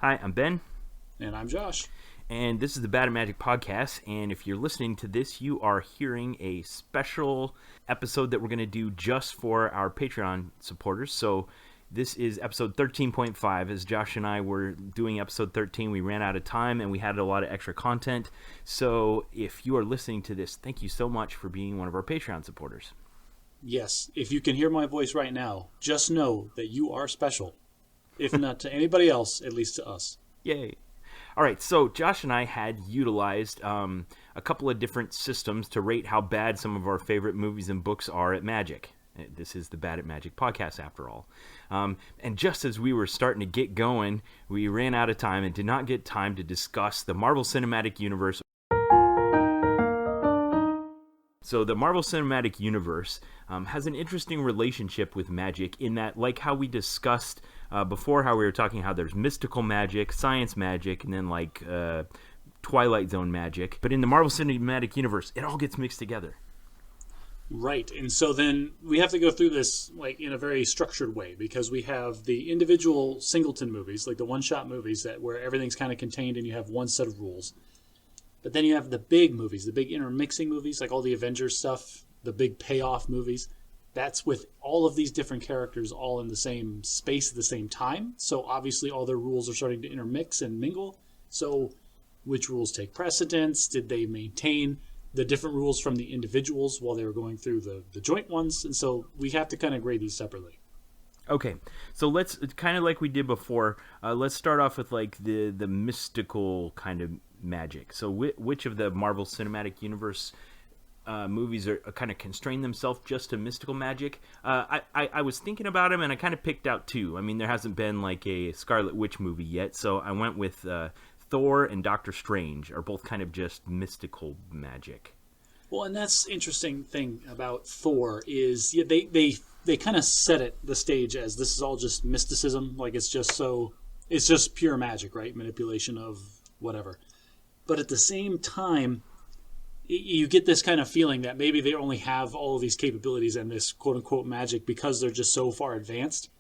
Hi, I'm Ben, And I'm Josh. and this is the Bad at Magic podcast. And if you're listening to this, you are hearing a special episode that we're going to do just for our Patreon supporters. So this is episode 13.5. As Josh and I were doing episode 13, we ran out of time and we had a lot of extra content. So if you are listening to this, thank you so much for being one of our Patreon supporters. Yes, if you can hear my voice right now, just know that you are special. If not to anybody else, at least to us. Yay. All right, so Josh and I had utilized a couple of different systems to rate how bad some of our favorite movies and books are at magic. This is the Bad at Magic podcast, after all. And just as we were starting to get going, we ran out of time and did not get time to discuss the Marvel Cinematic Universe. So the Marvel Cinematic Universe has an interesting relationship with magic in that, like how we discussed before, how we were talking how there's mystical magic, science magic, and then like Twilight Zone magic. But in the Marvel Cinematic Universe, it all gets mixed together. Right, and so then we have to go through this like in a very structured way because we have the individual singleton movies, like the one-shot movies that where everything's kind of contained and you have one set of rules. But then you have the big movies, the big intermixing movies, like all the Avengers stuff, the big payoff movies. That's with all of these different characters all in the same space at the same time. So obviously all their rules are starting to intermix and mingle. So which rules take precedence? Did they maintain the different rules from the individuals while they were going through the joint ones? And so we have to kind of grade these separately. Okay, so let's kind of like we did before. Let's start off with like the mystical kind of magic. So which of the Marvel Cinematic Universe movies are kind of constrain themselves just to mystical magic? I was thinking about them and I kind of picked out two. I mean, there hasn't been like a Scarlet Witch movie yet, so I went with Thor and Doctor Strange are both kind of just mystical magic. Well, and that's interesting thing about Thor is they kind of set it the stage as this is all just mysticism, like it's just pure magic, right? Manipulation of whatever. But at the same time, you get this kind of feeling that maybe they only have all of these capabilities and this quote unquote magic because they're just so far advanced.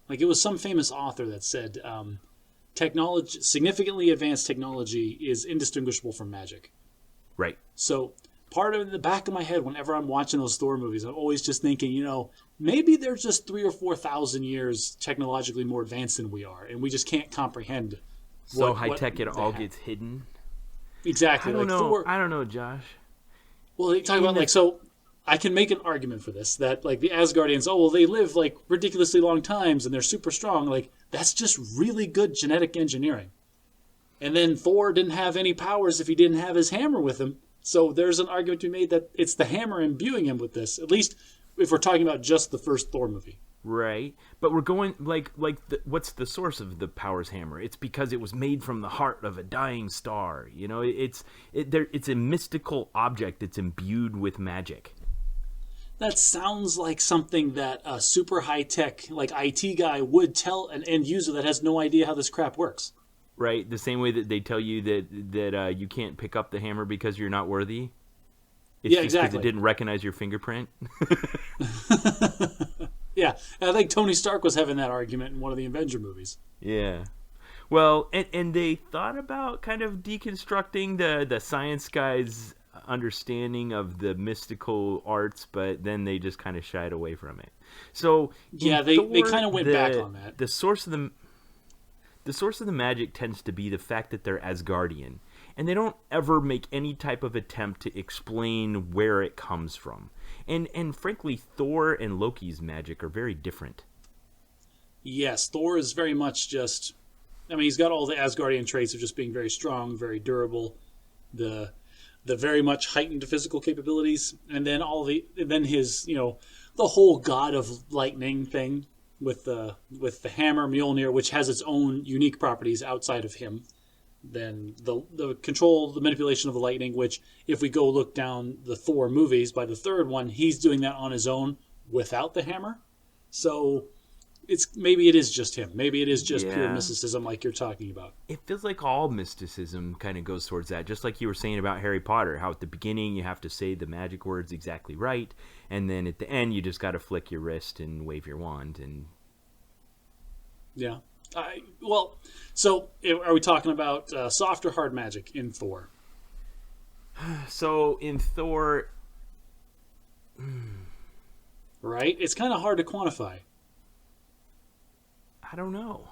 Like it was some famous author that said, technology, significantly advanced technology is indistinguishable from magic. Right. So part of the back of my head, whenever I'm watching those Thor movies, I'm always just thinking, maybe they're just 3,000 or 4,000 years technologically more advanced than we are, and we just can't comprehend. So high tech, it all gets hidden. Exactly. I don't know. Thor, I don't know, Josh. well, they talk about so I can make an argument for this that like the Asgardians, they live like ridiculously long times and they're super strong. Like that's just really good genetic engineering. And then Thor didn't have any powers if he didn't have his hammer with him. So there's an argument to be made that it's the hammer imbuing him with this. At least if we're talking about just the first Thor movie. Right, but we're going what's the source of the Powers hammer? It's because it was made from the heart of a dying star. It's a mystical object that's imbued with magic. That sounds like something that a super high tech like IT guy would tell an end user that has no idea how this crap works. Right, the same way that they tell you that you can't pick up the hammer because you're not worthy. It's yeah, just exactly. Because it didn't recognize your fingerprint. Yeah, I think Tony Stark was having that argument in one of the Avenger movies. Yeah. Well, and they thought about kind of deconstructing the science guy's understanding of the mystical arts, but then they just kind of shied away from it. So yeah, they kind of went back on that. The source of the magic tends to be the fact that they're Asgardian, and they don't ever make any type of attempt to explain where it comes from. And frankly, Thor and Loki's magic are very different. Yes, Thor is very much just. I mean, he's got all the Asgardian traits of just being very strong, very durable, the very much heightened physical capabilities, and then his the whole god of lightning thing with the hammer Mjolnir, which has its own unique properties outside of him. Then the control, the manipulation of the lightning, which if we go look down the Thor movies, by the third one, he's doing that on his own without the hammer. So maybe it is just him. Maybe it is just pure mysticism like you're talking about. It feels like all mysticism kind of goes towards that, just like you were saying about Harry Potter, how at the beginning you have to say the magic words exactly right, and then at the end you just got to flick your wrist and wave your wand. And yeah. Well, so are we talking about soft or hard magic in Thor? So in Thor, Right? It's kind of hard to quantify. I don't know.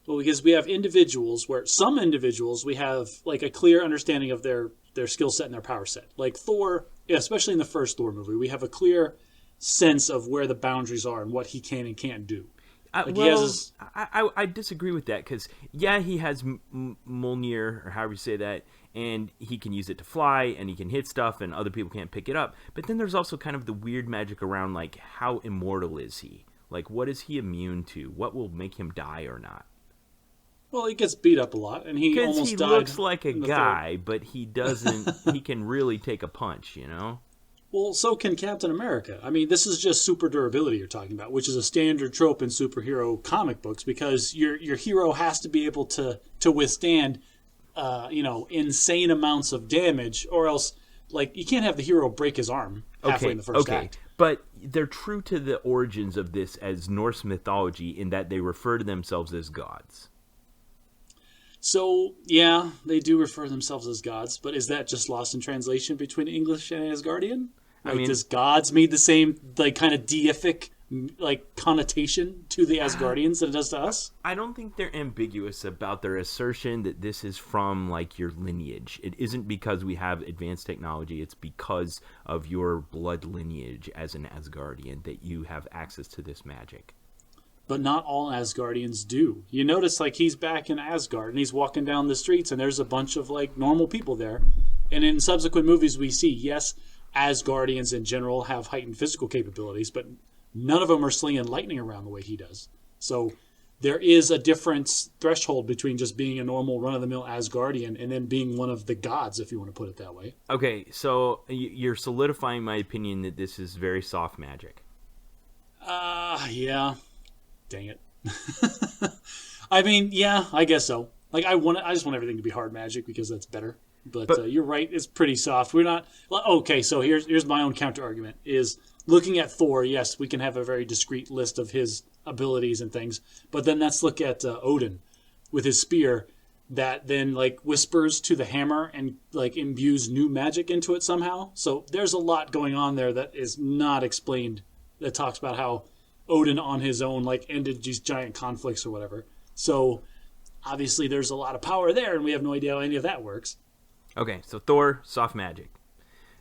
Well, because we have individuals where some individuals we have like a clear understanding of their skill set and their power set. Like Thor, especially in the first Thor movie, we have a clear sense of where the boundaries are and what he can and can't do. Like Well, he has his, I disagree with that because yeah, he has Mjolnir or however you say that, and he can use it to fly and he can hit stuff and other people can't pick it up. But then there's also kind of the weird magic around like how immortal is he? Like what is he immune to? What will make him die or not? well, he gets beat up a lot, and he Because almost he died. looks like a in the guy, but he doesn't. He can really take a punch, you know. Well, so can Captain America. I mean, this is just super durability you're talking about, which is a standard trope in superhero comic books because your hero has to be able to withstand, insane amounts of damage, or else, like, you can't have the hero break his arm halfway in the first act. But they're true to the origins of this as Norse mythology in that they refer to themselves as gods. So, yeah, they do refer to themselves as gods, but is that just lost in translation between English and Asgardian? Like, does gods mean the same, like, kind of deific, like, connotation to the Asgardians that it does to us? I don't think they're ambiguous about their assertion that this is from, like, your lineage. It isn't because we have advanced technology. It's because of your blood lineage as an Asgardian that you have access to this magic. But not all Asgardians do. You notice, like, he's back in Asgard, and he's walking down the streets, and there's a bunch of, like, normal people there. And in subsequent movies, we see, yes, Asgardians in general have heightened physical capabilities, but none of them are slinging lightning around the way he does. So there is a difference threshold between just being a normal run-of-the-mill Asgardian and then being one of the gods, if you want to put it that way. Okay, so you're solidifying my opinion that this is very soft magic. Yeah. Dang it. I mean, yeah, I guess so. Like, I just want everything to be hard magic because that's better. But you're right, it's pretty soft. We're not... Okay, so here's my own counter-argument, is looking at Thor, yes, we can have a very discrete list of his abilities and things, but then let's look at Odin with his spear that then, like, whispers to the hammer and, like, imbues new magic into it somehow. So there's a lot going on there that is not explained, that talks about how Odin on his own, like, ended these giant conflicts or whatever. So obviously there's a lot of power there, and we have no idea how any of that works. Okay, so Thor, soft magic.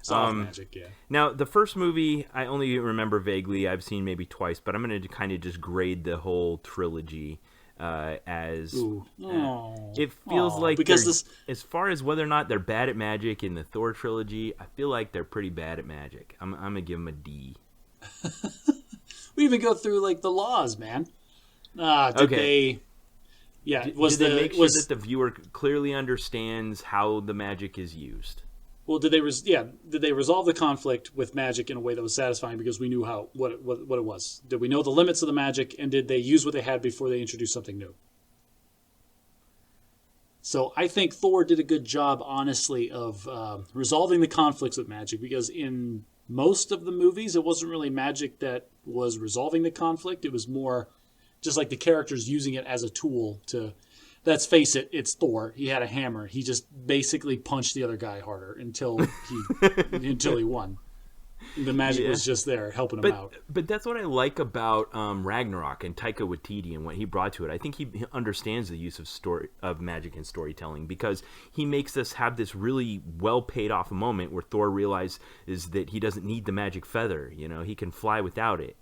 Soft magic, yeah. Now, the first movie, I only remember vaguely. I've seen maybe twice, but I'm going to kind of just grade the whole trilogy as... it feels like... Because as far as whether or not they're bad at magic in the Thor trilogy, I feel like they're pretty bad at magic. I'm going to give them a D. We even go through, like, the laws, man. Did they... Yeah, did they make sure that the viewer clearly understands how the magic is used? Well, did they resolve the conflict with magic in a way that was satisfying because we knew what it was? Did we know the limits of the magic, and did they use what they had before they introduced something new? So I think Thor did a good job, honestly, of resolving the conflicts with magic, because in most of the movies, it wasn't really magic that was resolving the conflict. It was more just like the characters using it as a tool to... Let's face it, it's Thor. He had a hammer. He just basically punched the other guy harder until he won. The magic was just there helping him out. But that's what I like about Ragnarok and Taika Waititi and what he brought to it. I think he understands the use of magic in storytelling, because he makes us have this really well paid off moment where Thor realizes that he doesn't need the magic feather. You know, he can fly without it.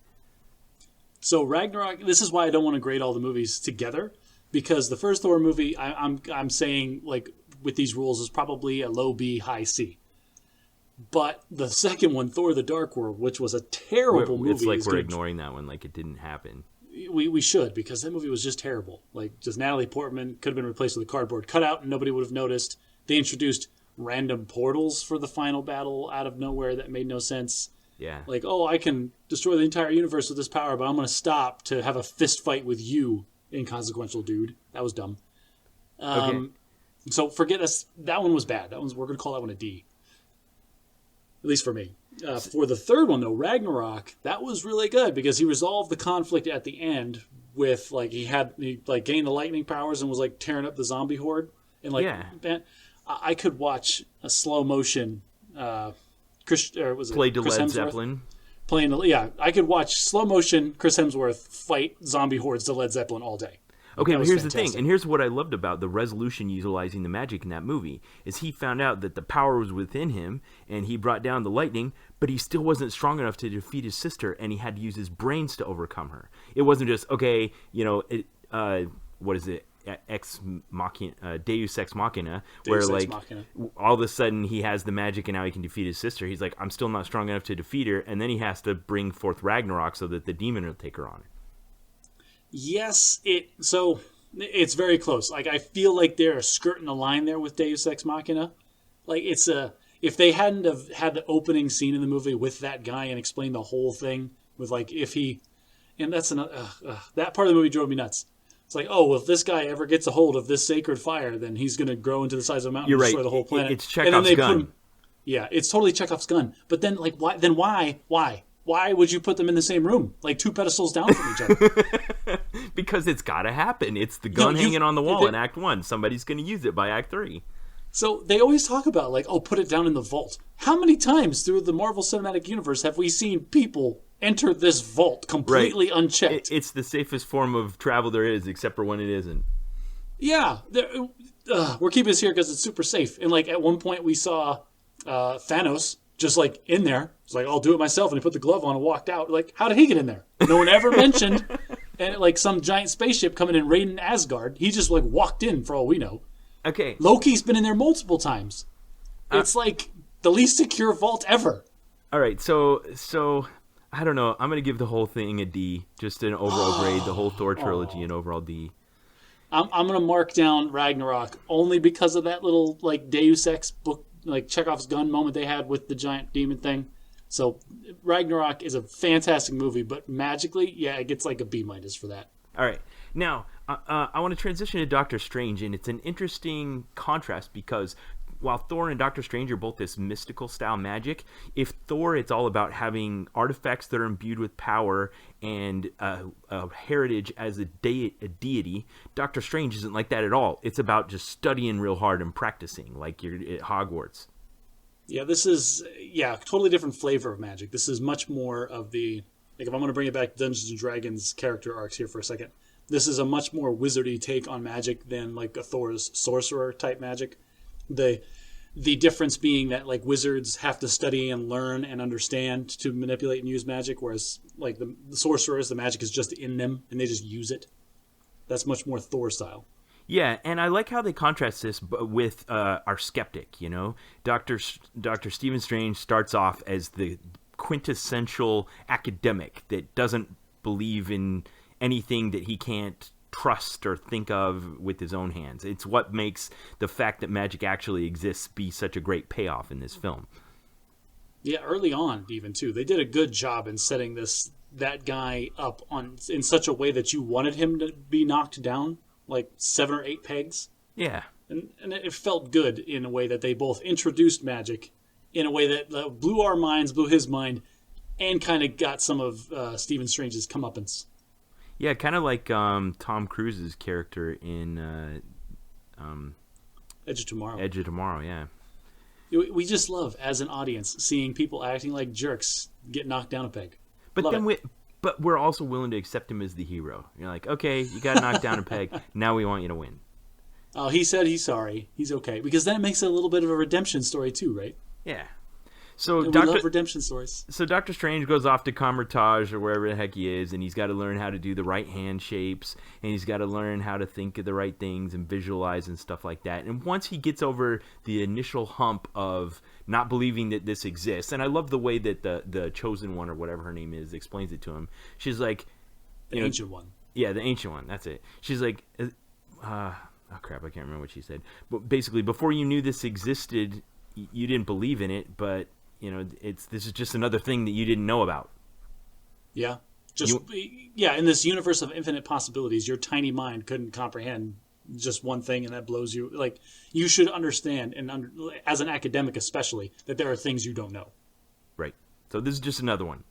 So Ragnarok, this is why I don't want to grade all the movies together, because the first Thor movie, I'm saying, like, with these rules, is probably a low B, high C. But the second one, Thor: The Dark World, which was a terrible movie. It's like we're ignoring that one, like it didn't happen. We should, because that movie was just terrible. Like, just Natalie Portman could have been replaced with a cardboard cutout and nobody would have noticed. They introduced random portals for the final battle out of nowhere that made no sense. Yeah. Like, oh, I can destroy the entire universe with this power, but I'm going to stop to have a fist fight with you, inconsequential dude. That was dumb. Okay. So forget us. That one was bad. We're going to call that one a D. At least for me. For the third one, though, Ragnarok, that was really good because he resolved the conflict at the end with like he like gained the lightning powers and was like tearing up the zombie horde. And like, Yeah. man, I could watch a slow motion Chris Played to Chris Led Hemsworth Zeppelin. playing. Yeah, I could watch slow motion Chris Hemsworth fight zombie hordes to Led Zeppelin all day. Okay, That but was here's the fantastic. thing, and here's what I loved about the resolution utilizing the magic in that movie, is he found out that the power was within him, and he brought down the lightning, but he still wasn't strong enough to defeat his sister, and he had to use his brains to overcome her. It wasn't just, okay, what is it, Ex Machina, Deus Ex Machina, where Deus Ex like Machina. all of a sudden he has the magic and now he can defeat his sister. He's like, I'm still not strong enough to defeat her, and then he has to bring forth Ragnarok so that the demon will take her on. Yes, it's very close. Like I feel like they're skirting the line there with Deus Ex Machina. Like if they hadn't have had the opening scene in the movie with that guy and explained the whole thing with like and that's another that part of the movie drove me nuts. It's like, oh, well, if this guy ever gets a hold of this sacred fire, then he's going to grow into the size of a mountain You're and right. destroy the whole planet. It's And then Chekhov's they gun. put him, yeah, it's totally Chekhov's gun. But then, like, why? Then why? Why would you put them in the same room, like 2 pedestals down from each other? Because it's got to happen. It's the gun hanging on the wall in Act 1. Somebody's going to use it by Act 3. So they always talk about, like, oh, put it down in the vault. How many times through the Marvel Cinematic Universe have we seen people enter this vault completely unchecked? It's the safest form of travel there is, except for when it isn't. Yeah, we're keeping this here because it's super safe. And like at one point we saw Thanos just like in there. It's like, I'll do it myself, and he put the glove on and walked out. Like, how did he get in there? No one ever mentioned. And like some giant spaceship coming in raiding Asgard, he just like walked in for all we know. Okay. Loki's been in there multiple times. It's like the least secure vault ever. All right. So I don't know. I'm going to give the whole thing a D, just an overall grade. The whole Thor trilogy an overall D. I'm going to mark down Ragnarok only because of that little like Deus Ex book, like Chekhov's gun moment they had with the giant demon thing. So Ragnarok is a fantastic movie, but magically, yeah, it gets like a B- for that. All right. Now, I want to transition to Doctor Strange, and it's an interesting contrast because while Thor and Doctor Strange are both this mystical style magic, if Thor, it's all about having artifacts that are imbued with power and a heritage as a deity, Doctor Strange isn't like that at all. It's about just studying real hard and practicing, like you're at Hogwarts. Yeah, this is totally different flavor of magic. This is much more of the like if I'm going to bring it back to Dungeons and Dragons character arcs here for a second. This is a much more wizardy take on magic than like a Thor's sorcerer type magic. The difference being that like wizards have to study and learn and understand to manipulate and use magic, whereas like the sorcerers, the magic is just in them and they just use it. That's much more Thor style. Yeah, and I like how they contrast this with our skeptic, you know? Dr. Stephen Strange starts off as the quintessential academic that doesn't believe in anything that he can't trust or think of with his own hands. It's what makes the fact that magic actually exists be such a great payoff in this film. Yeah, early on even too. They did a good job in setting that guy up in such a way that you wanted him to be knocked down like 7 or 8 pegs. Yeah. And it felt good in a way that they both introduced magic in a way that blew our minds, blew his mind, and kind of got some of Stephen Strange's comeuppance. Yeah, kind of like Tom Cruise's character in Edge of Tomorrow. Edge of Tomorrow, yeah. We just love, as an audience, seeing people acting like jerks get knocked down a peg. But love then it. but we're also willing to accept him as the hero. You're like, okay, you got knocked down a peg. Now we want you to win. Oh, he said he's sorry. He's okay. Because then it makes it a little bit of a redemption story too, right? Yeah. So And we love redemption stories. So Doctor Strange goes off to Kamar-Taj or wherever the heck he is, and he's got to learn how to do the right hand shapes, and he's got to learn how to think of the right things and visualize and stuff like that. And once he gets over the initial hump of not believing that this exists, and I love the way that the Chosen One or whatever her name is explains it to him. She's like, The Ancient One. Yeah, the Ancient One. That's it. She's like, oh crap, I can't remember what she said. But basically, before you knew this existed, you didn't believe in it, but you know, this is just another thing that you didn't know about. Yeah. In this universe of infinite possibilities, your tiny mind couldn't comprehend just one thing, and that blows you. Like, you should understand, and as an academic especially, that there are things you don't know. Right. So this is just another one.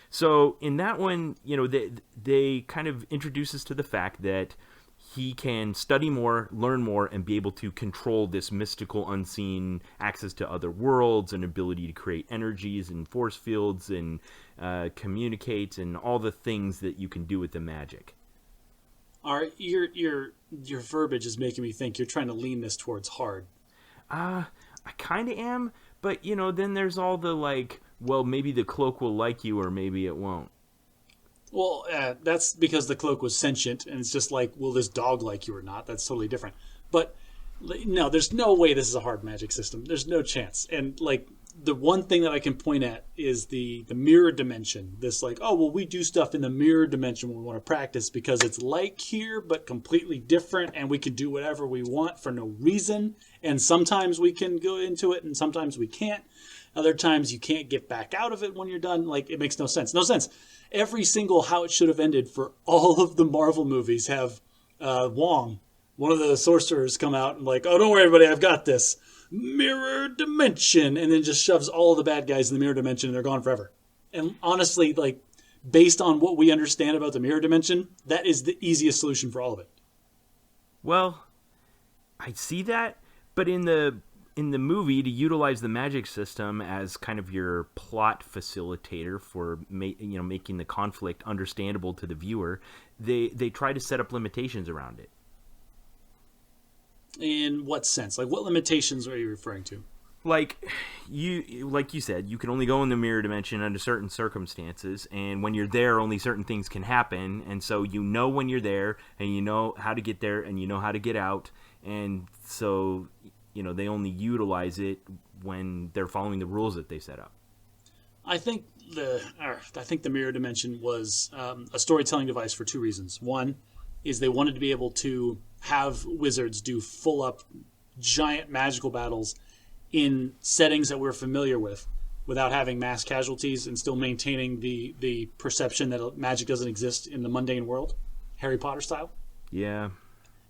So in that one, they kind of introduce us to the fact that he can study more, learn more, and be able to control this mystical, unseen access to other worlds, and ability to create energies and force fields, and communicate, and all the things that you can do with the magic. Your verbiage is making me think you're trying to lean this towards hard. I kind of am, but then there's all the like, well, maybe the cloak will like you, or maybe it won't. Well, that's because the cloak was sentient, and it's just like, will this dog like you or not? That's totally different. But no, there's no way this is a hard magic system. There's no chance. And like the one thing that I can point at is the mirror dimension. This like, oh well, we do stuff in the mirror dimension when we want to practice because it's like here but completely different, and we can do whatever we want for no reason. And sometimes we can go into it, and sometimes we can't. Other times you can't get back out of it when you're done. Like, it makes no sense. No sense. Every single how it should have ended for all of the Marvel movies have Wong, one of the sorcerers, come out and like, oh, don't worry, everybody, I've got this. Mirror dimension. And then just shoves all of the bad guys in the mirror dimension and they're gone forever. And honestly, like, based on what we understand about the mirror dimension, that is the easiest solution for all of it. Well, I see that, but in the movie, to utilize the magic system as kind of your plot facilitator for making the conflict understandable to the viewer, they try to set up limitations around it. In what sense? Like, what limitations are you referring to? Like you said, you can only go in the mirror dimension under certain circumstances, and when you're there, only certain things can happen, and so when you're there, and you know how to get there, and you know how to get out, and so they only utilize it when they're following the rules that they set up. I think the mirror dimension was a storytelling device for two reasons. One is they wanted to be able to have wizards do full up giant magical battles in settings that we're familiar with without having mass casualties and still maintaining the perception that magic doesn't exist in the mundane world, Harry Potter style. Yeah.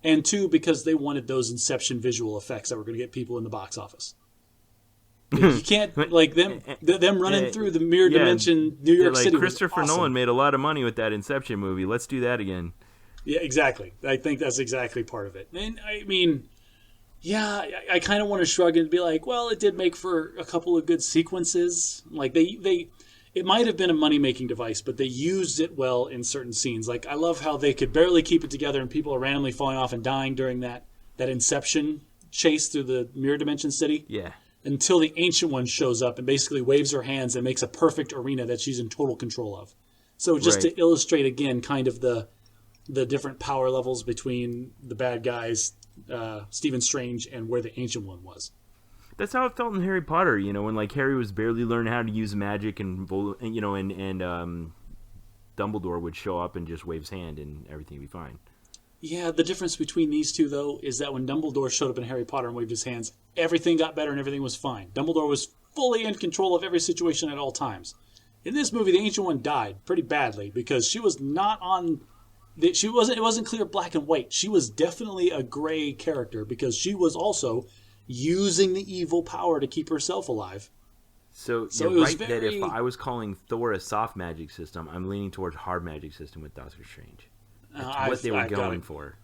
And two, because they wanted those Inception visual effects that were going to get people in the box office. You can't, like, them running through the mirror dimension, New York City. Christopher Nolan made a lot of money with that Inception movie. Let's do that again. Yeah, exactly. I think that's exactly part of it. And I mean, yeah, I kind of want to shrug and be like, well, it did make for a couple of good sequences. Like it might have been a money-making device, but they used it well in certain scenes. Like, I love how they could barely keep it together and people are randomly falling off and dying during that Inception chase through the mirror dimension city. Yeah. Until the Ancient One shows up and basically waves her hands and makes a perfect arena that she's in total control of. So just to illustrate again kind of the different power levels between the bad guys, Stephen Strange, and where the Ancient One was. That's how it felt in Harry Potter, when like Harry was barely learning how to use magic, and Dumbledore would show up and just wave his hand and everything would be fine. Yeah, the difference between these two, though, is that when Dumbledore showed up in Harry Potter and waved his hands, everything got better and everything was fine. Dumbledore was fully in control of every situation at all times. In this movie, the Ancient One died pretty badly because she was not on... It wasn't clear black and white. She was definitely a gray character because she was also using the evil power to keep herself alive. So you're right that if I was calling Thor a soft magic system, I'm leaning towards hard magic system with Doctor Strange. That's what they were going for.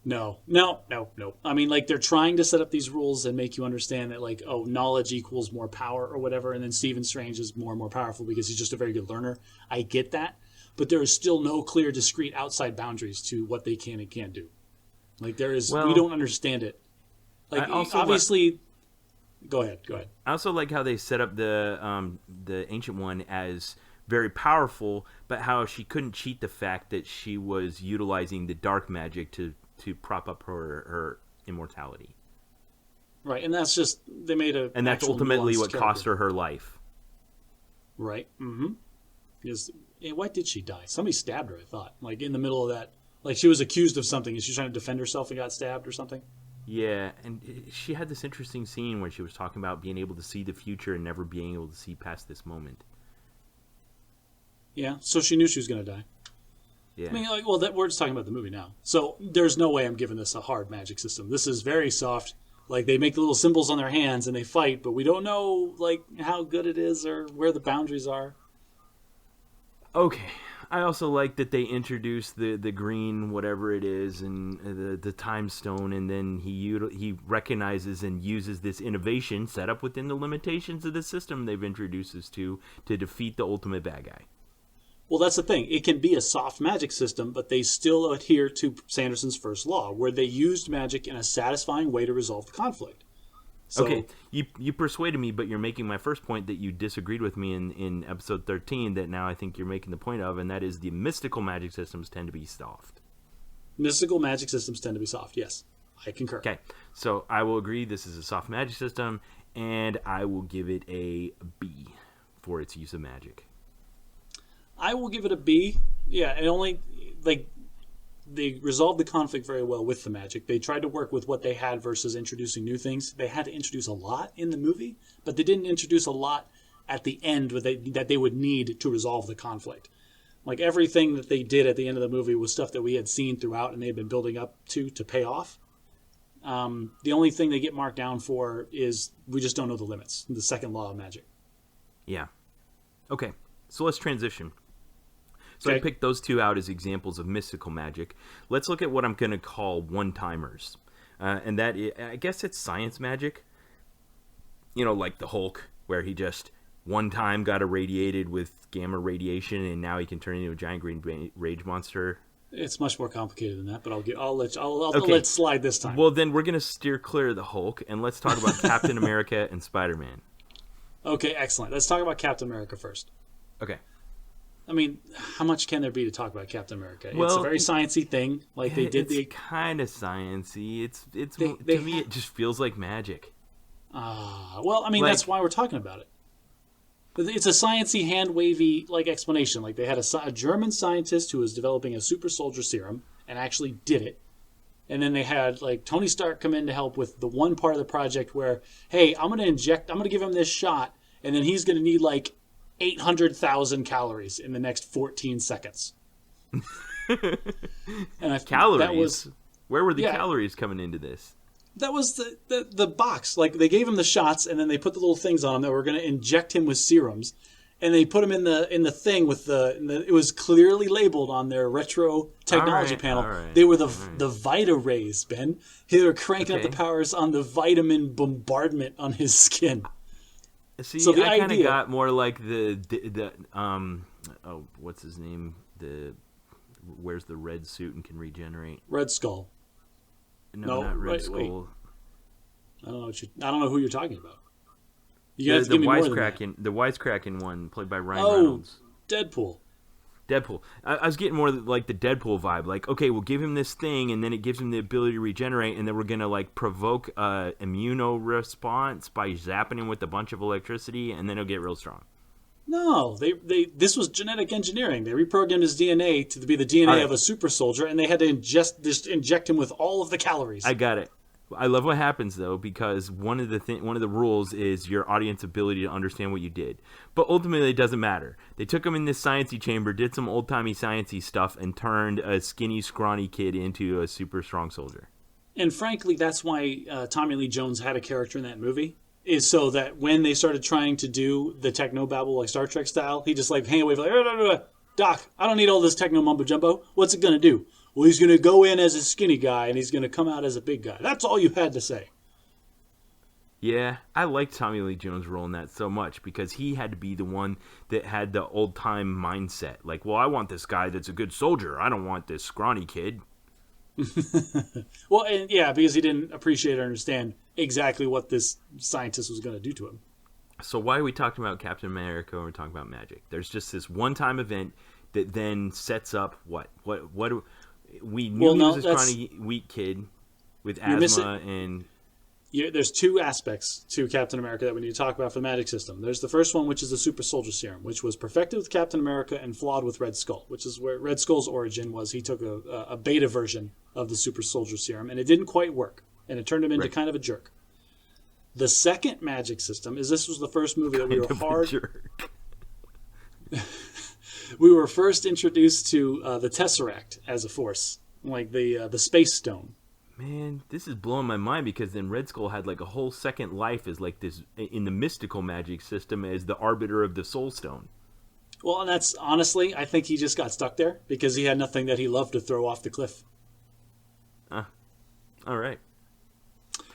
No. I mean, like, they're trying to set up these rules and make you understand that, like, oh, knowledge equals more power or whatever, and then Stephen Strange is more and more powerful because he's just a very good learner. I get that. But there is still no clear, discrete outside boundaries to what they can and can't do. Like, there is... we don't understand it. Like, obviously... Go ahead. I also like how they set up the Ancient One as very powerful, but how she couldn't cheat the fact that she was utilizing the dark magic to prop up her immortality. Right, and that's just... They made a... And that's ultimately what cost her life. Right. Mm-hmm. Because... Why did she die? Somebody stabbed her, I thought. Like, in the middle of that. Like, she was accused of something, and she was trying to defend herself and got stabbed or something. Yeah, and she had this interesting scene where she was talking about being able to see the future and never being able to see past this moment. Yeah, so she knew she was going to die. Yeah. I mean, like, well, we're just talking about the movie now. So there's no way I'm giving this a hard magic system. This is very soft. Like, they make the little symbols on their hands and they fight, but we don't know, like, how good it is or where the boundaries are. Okay. I also like that they introduced the green whatever it is and the time stone, and then he recognizes and uses this innovation set up within the limitations of the system they've introduced us to defeat the ultimate bad guy. Well, that's the thing. It can be a soft magic system, but they still adhere to Sanderson's first law, where they used magic in a satisfying way to resolve the conflict. So, Okay, you persuaded me, but you're making my first point that you disagreed with me in episode 13 that now I think you're making the point of, and that is the mystical magic systems tend to be soft. mystical magic systems tend to be soft. Yes, I concur. Okay, so I will agree this is a soft magic system, and I will give it a B for its use of magic. I will give it a B. Yeah, it only like they resolved the conflict very well with the magic. They tried to work with what they had versus introducing new things. They had to introduce a lot in the movie, but they didn't introduce a lot at the end that they would need to resolve the conflict. Like everything that they did at the end of the movie was stuff that we had seen throughout and they had been building up to pay off. The only thing they get marked down for is we just don't know the limits. The second law of magic. Yeah. Okay, so let's transition. So Okay. I picked those two out as examples of mystical magic. Let's look at what I'm going to call one-timers. And that is, I guess it's science magic. You know, like the Hulk, where he just one time got irradiated with gamma radiation and now he can turn into a giant green rage monster. It's much more complicated than that, but I'll let Okay. let slide this time. Well, then we're going to steer clear of the Hulk and let's talk about Captain America and Spider-Man. Okay, excellent. Let's talk about Captain America first. Okay. I mean, how much can there be to talk about Captain America? It's Well, a very sciencey thing. Like they did it's kind of sciencey. It's They- to me it just feels like magic. well, I mean, like- that's why we're talking about it. It's a sciencey, hand-wavy like explanation. Like they had a German scientist who was developing a super soldier serum and actually did it. And then they had like Tony Stark come in to help with the one part of the project where, hey, I'm going to give him this shot, and then he's going to need like 800,000 calories in the next 14 seconds. And Calories? That was Where were the Yeah. calories coming into this? the box. Like they gave him the shots, and then they put the little things on him that were going to inject him with serums, and they put him in the thing with it was clearly labeled on their retro technology panel. all right, They were the Vita rays, Ben. They were cranking up Okay. the powers on the vitamin bombardment on his skin. See, So the I kind of idea- got more like the what's his name? Wears the red suit and can regenerate. Red Skull. No, not Red wait. Skull. I don't know who you're talking about. You have to The give me more than that. wisecracking one played by Ryan Oh, Reynolds. Deadpool. Deadpool. I was getting more like the Deadpool vibe. Like, okay, we'll give him this thing, and then it gives him the ability to regenerate, and then we're gonna like provoke immuno response by zapping him with a bunch of electricity, and then he'll get real strong. No, this was genetic engineering. They reprogrammed his DNA to be the DNA All right. of a super soldier, and they had to inject him with all of the calories. I got it. I love what happens though, because one of the rules is your audience ability to understand what you did. But ultimately, it doesn't matter. They took him in this sciencey chamber, did some old timey sciencey stuff, and turned a skinny, scrawny kid into a super strong soldier. And frankly, that's why Tommy Lee Jones had a character in that movie, is so that when they started trying to do the technobabble like Star Trek style, he just like hand wave like, Doc, I don't need all this techno mumbo jumbo. What's it gonna do? Well, he's gonna go in as a skinny guy and he's gonna come out as a big guy. That's all you had to say. Yeah, I liked Tommy Lee Jones' role in that so much because he had to be the one that had the old time mindset. Like, well, I want this guy that's a good soldier. I don't want this scrawny kid. Well, and yeah, because he didn't appreciate or understand exactly what this scientist was going to do to him. So why are we talking about Captain America when we're talking about magic? There's just this one-time event that then sets up what we knew he was a scrawny, weak kid with asthma and... There's two aspects to Captain America that we need to talk about for the magic system. There's the first one, which is the super soldier serum, which was perfected with Captain America and flawed with Red Skull, which is where Red Skull's origin was. He took a beta version of the super soldier serum, and it didn't quite work, and it turned him into kind of a jerk. The second magic system is this was the first movie that we we were first introduced to the tesseract as a force, like the space stone. Man, this is blowing my mind because then Red Skull had like a whole second life as like this in the mystical magic system as the arbiter of the Soul Stone. Well, and that's honestly, I think he just got stuck there because he had nothing that he loved to throw off the cliff. All right.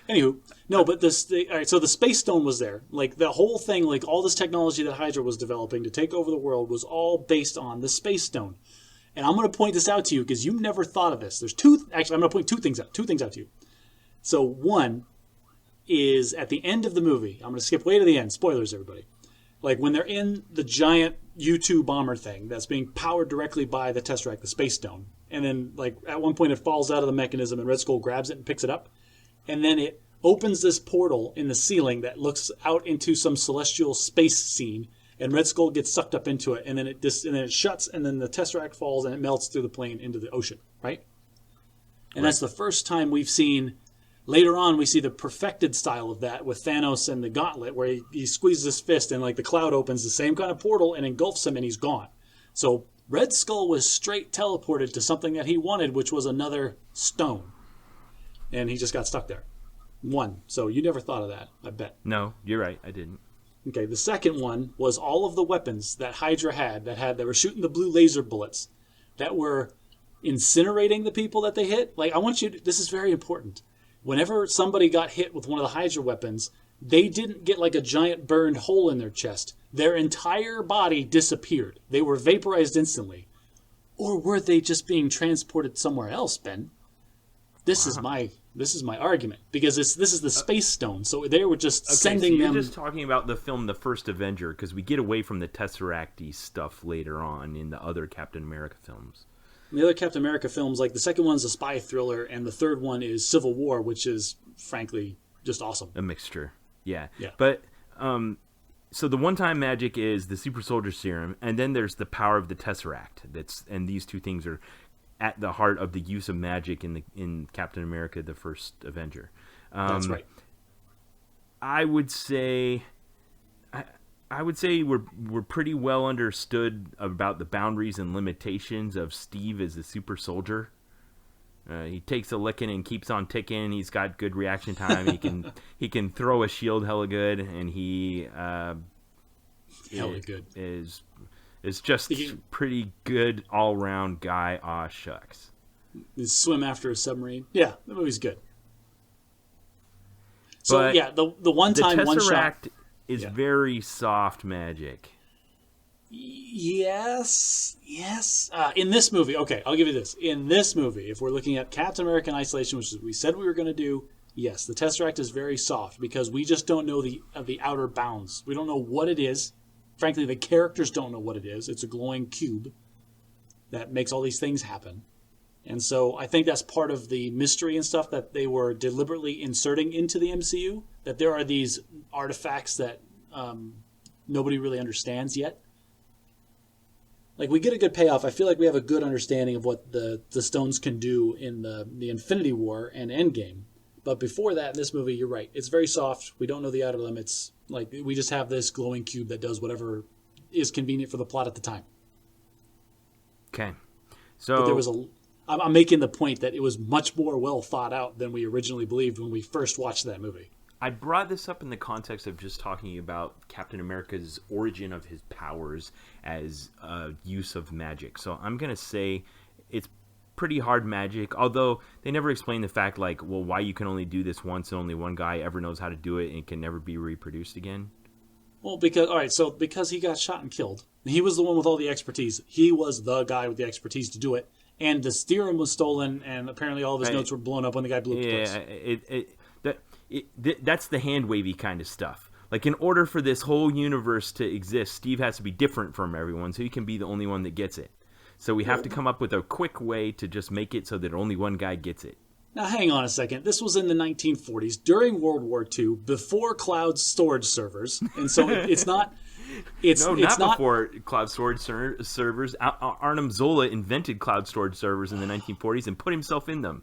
Anywho, no, but all right, so the Space Stone was there. Like, the whole thing, like, all this technology that Hydra was developing to take over the world was all based on the Space Stone. And I'm going to point this out to you because you never thought of this. There's actually, I'm going to point two things out to you. So, one is at the end of the movie. I'm going to skip way to the end. Spoilers, everybody. Like, when they're in the giant U-2 bomber thing that's being powered directly by the tesseract, the Space Stone. And then, like, at one point it falls out of the mechanism and Red Skull grabs it and picks it up. And then it opens this portal in the ceiling that looks out into some celestial space scene. And Red Skull gets sucked up into it. And then it shuts, and then the tesseract falls and it melts through the plane into the ocean, right? And that's the first time we've seen... Later on, we see the perfected style of that with Thanos and the gauntlet, where he squeezes his fist and like the cloud opens, the same kind of portal, and engulfs him, and he's gone. So Red Skull was straight teleported to something that he wanted, which was another stone. And he just got stuck there. One. So you never thought of that, I bet. No, you're right. I didn't. Okay, the second one was all of the weapons that Hydra had that were shooting the blue laser bullets that were incinerating the people that they hit. Like, I want you to, this is very important. Whenever somebody got hit with one of the Hydra weapons, they didn't get like a giant burned hole in their chest. Their entire body disappeared. They were vaporized instantly. Or were they just being transported somewhere else, Ben? This is my argument. Because this is the Space Stone. So they were just sending them... You're just talking about the film The First Avenger, because we get away from the Tesseract-y stuff later on in the other Captain America films. The other Captain America films, like the second one's a spy thriller, and the third one is Civil War, which is, frankly, just awesome. A mixture, yeah. But, so the one-time magic is the super soldier serum, and then there's the power of the Tesseract. And these two things are at the heart of the use of magic in Captain America, the First Avenger. That's right. I would say we're pretty well understood about the boundaries and limitations of Steve as a super soldier. He takes a licking and keeps on ticking. He's got good reaction time. He can throw a shield hella good, and he is just pretty good all round guy. Aw shucks. Swim after a submarine. Yeah, the movie's good. So but yeah, the one time one shot. Is very soft magic. Yes. In this movie, okay, I'll give you this. In this movie, if we're looking at Captain America in isolation, which we said we were going to do, yes, the Tesseract is very soft because we just don't know the outer bounds. We don't know what it is. Frankly, the characters don't know what it is. It's a glowing cube that makes all these things happen. And so I think that's part of the mystery and stuff that they were deliberately inserting into the MCU, that there are these artifacts that nobody really understands yet. Like, we get a good payoff. I feel like we have a good understanding of what the stones can do in the Infinity War and Endgame. But before that, in this movie, you're right. It's very soft. We don't know the outer limits. Like, we just have this glowing cube that does whatever is convenient for the plot at the time. Okay. So... But there was I'm making the point that it was much more well thought out than we originally believed when we first watched that movie. I brought this up in the context of just talking about Captain America's origin of his powers as use of magic. So I'm going to say it's pretty hard magic, although they never explain the fact, like, well, why you can only do this once and only one guy ever knows how to do it and it can never be reproduced again. Well, because he got shot and killed. He was the one with all the expertise. He was the guy with the expertise to do it. And the serum was stolen, and apparently all of his notes were blown up when the guy blew up the place. That's the hand-wavy kind of stuff. Like, in order for this whole universe to exist, Steve has to be different from everyone, so he can be the only one that gets it. So we have to come up with a quick way to just make it so that only one guy gets it. Now, hang on a second. This was in the 1940s, during World War II, before cloud storage servers. And so it's not... not before cloud storage servers. Arnim Zola invented cloud storage servers in the 1940s and put himself in them.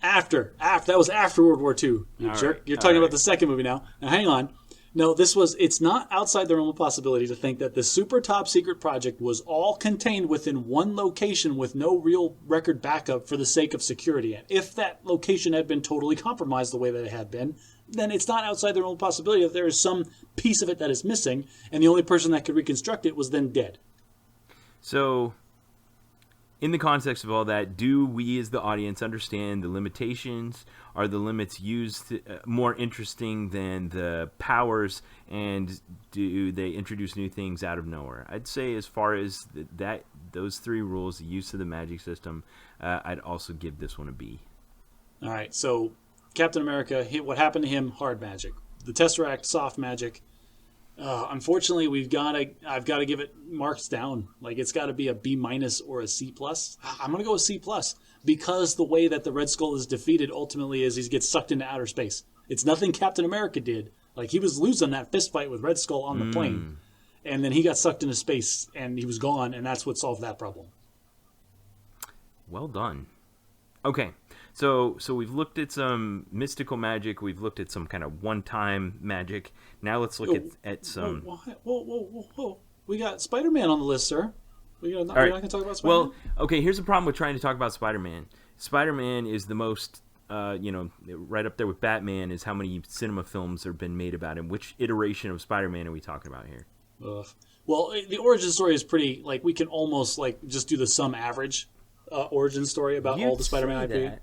After. That was after World War II, you jerk. You're talking about the second movie now. Now, hang on. No, it's not outside the realm of possibility to think that the super top secret project was all contained within one location with no real record backup for the sake of security. And if that location had been totally compromised the way that it had been, then it's not outside the realm of possibility that there is some piece of it that is missing, and the only person that could reconstruct it was then dead. So, in the context of all that, do we as the audience understand the limitations? Are the limits used more interesting than the powers? And do they introduce new things out of nowhere? I'd say as far as those three rules, the use of the magic system, I'd also give this one a B. All right, so Captain America, what happened to him? Hard magic. The Tesseract, soft magic. Unfortunately, I've got to give it marks down. Like, it's got to be a B- or a C+. I'm going to go with C+, because the way that the Red Skull is defeated ultimately is he gets sucked into outer space. It's nothing Captain America did. Like, he was losing that fist fight with Red Skull on the plane, and then he got sucked into space, and he was gone, and that's what solved that problem. Well done. Okay, so we've looked at some mystical magic. We've looked at some kind of one-time magic. Now let's look at some... Whoa. We got Spider-Man on the list, sir. We're not going to talk about Spider-Man? Well, okay, here's the problem with trying to talk about Spider-Man. Spider-Man is the most, right up there with Batman is how many cinema films have been made about him. Which iteration of Spider-Man are we talking about here? Well, the origin story is pretty, like, we can almost, like, just do the sum average origin story about all the Spider-Man IP.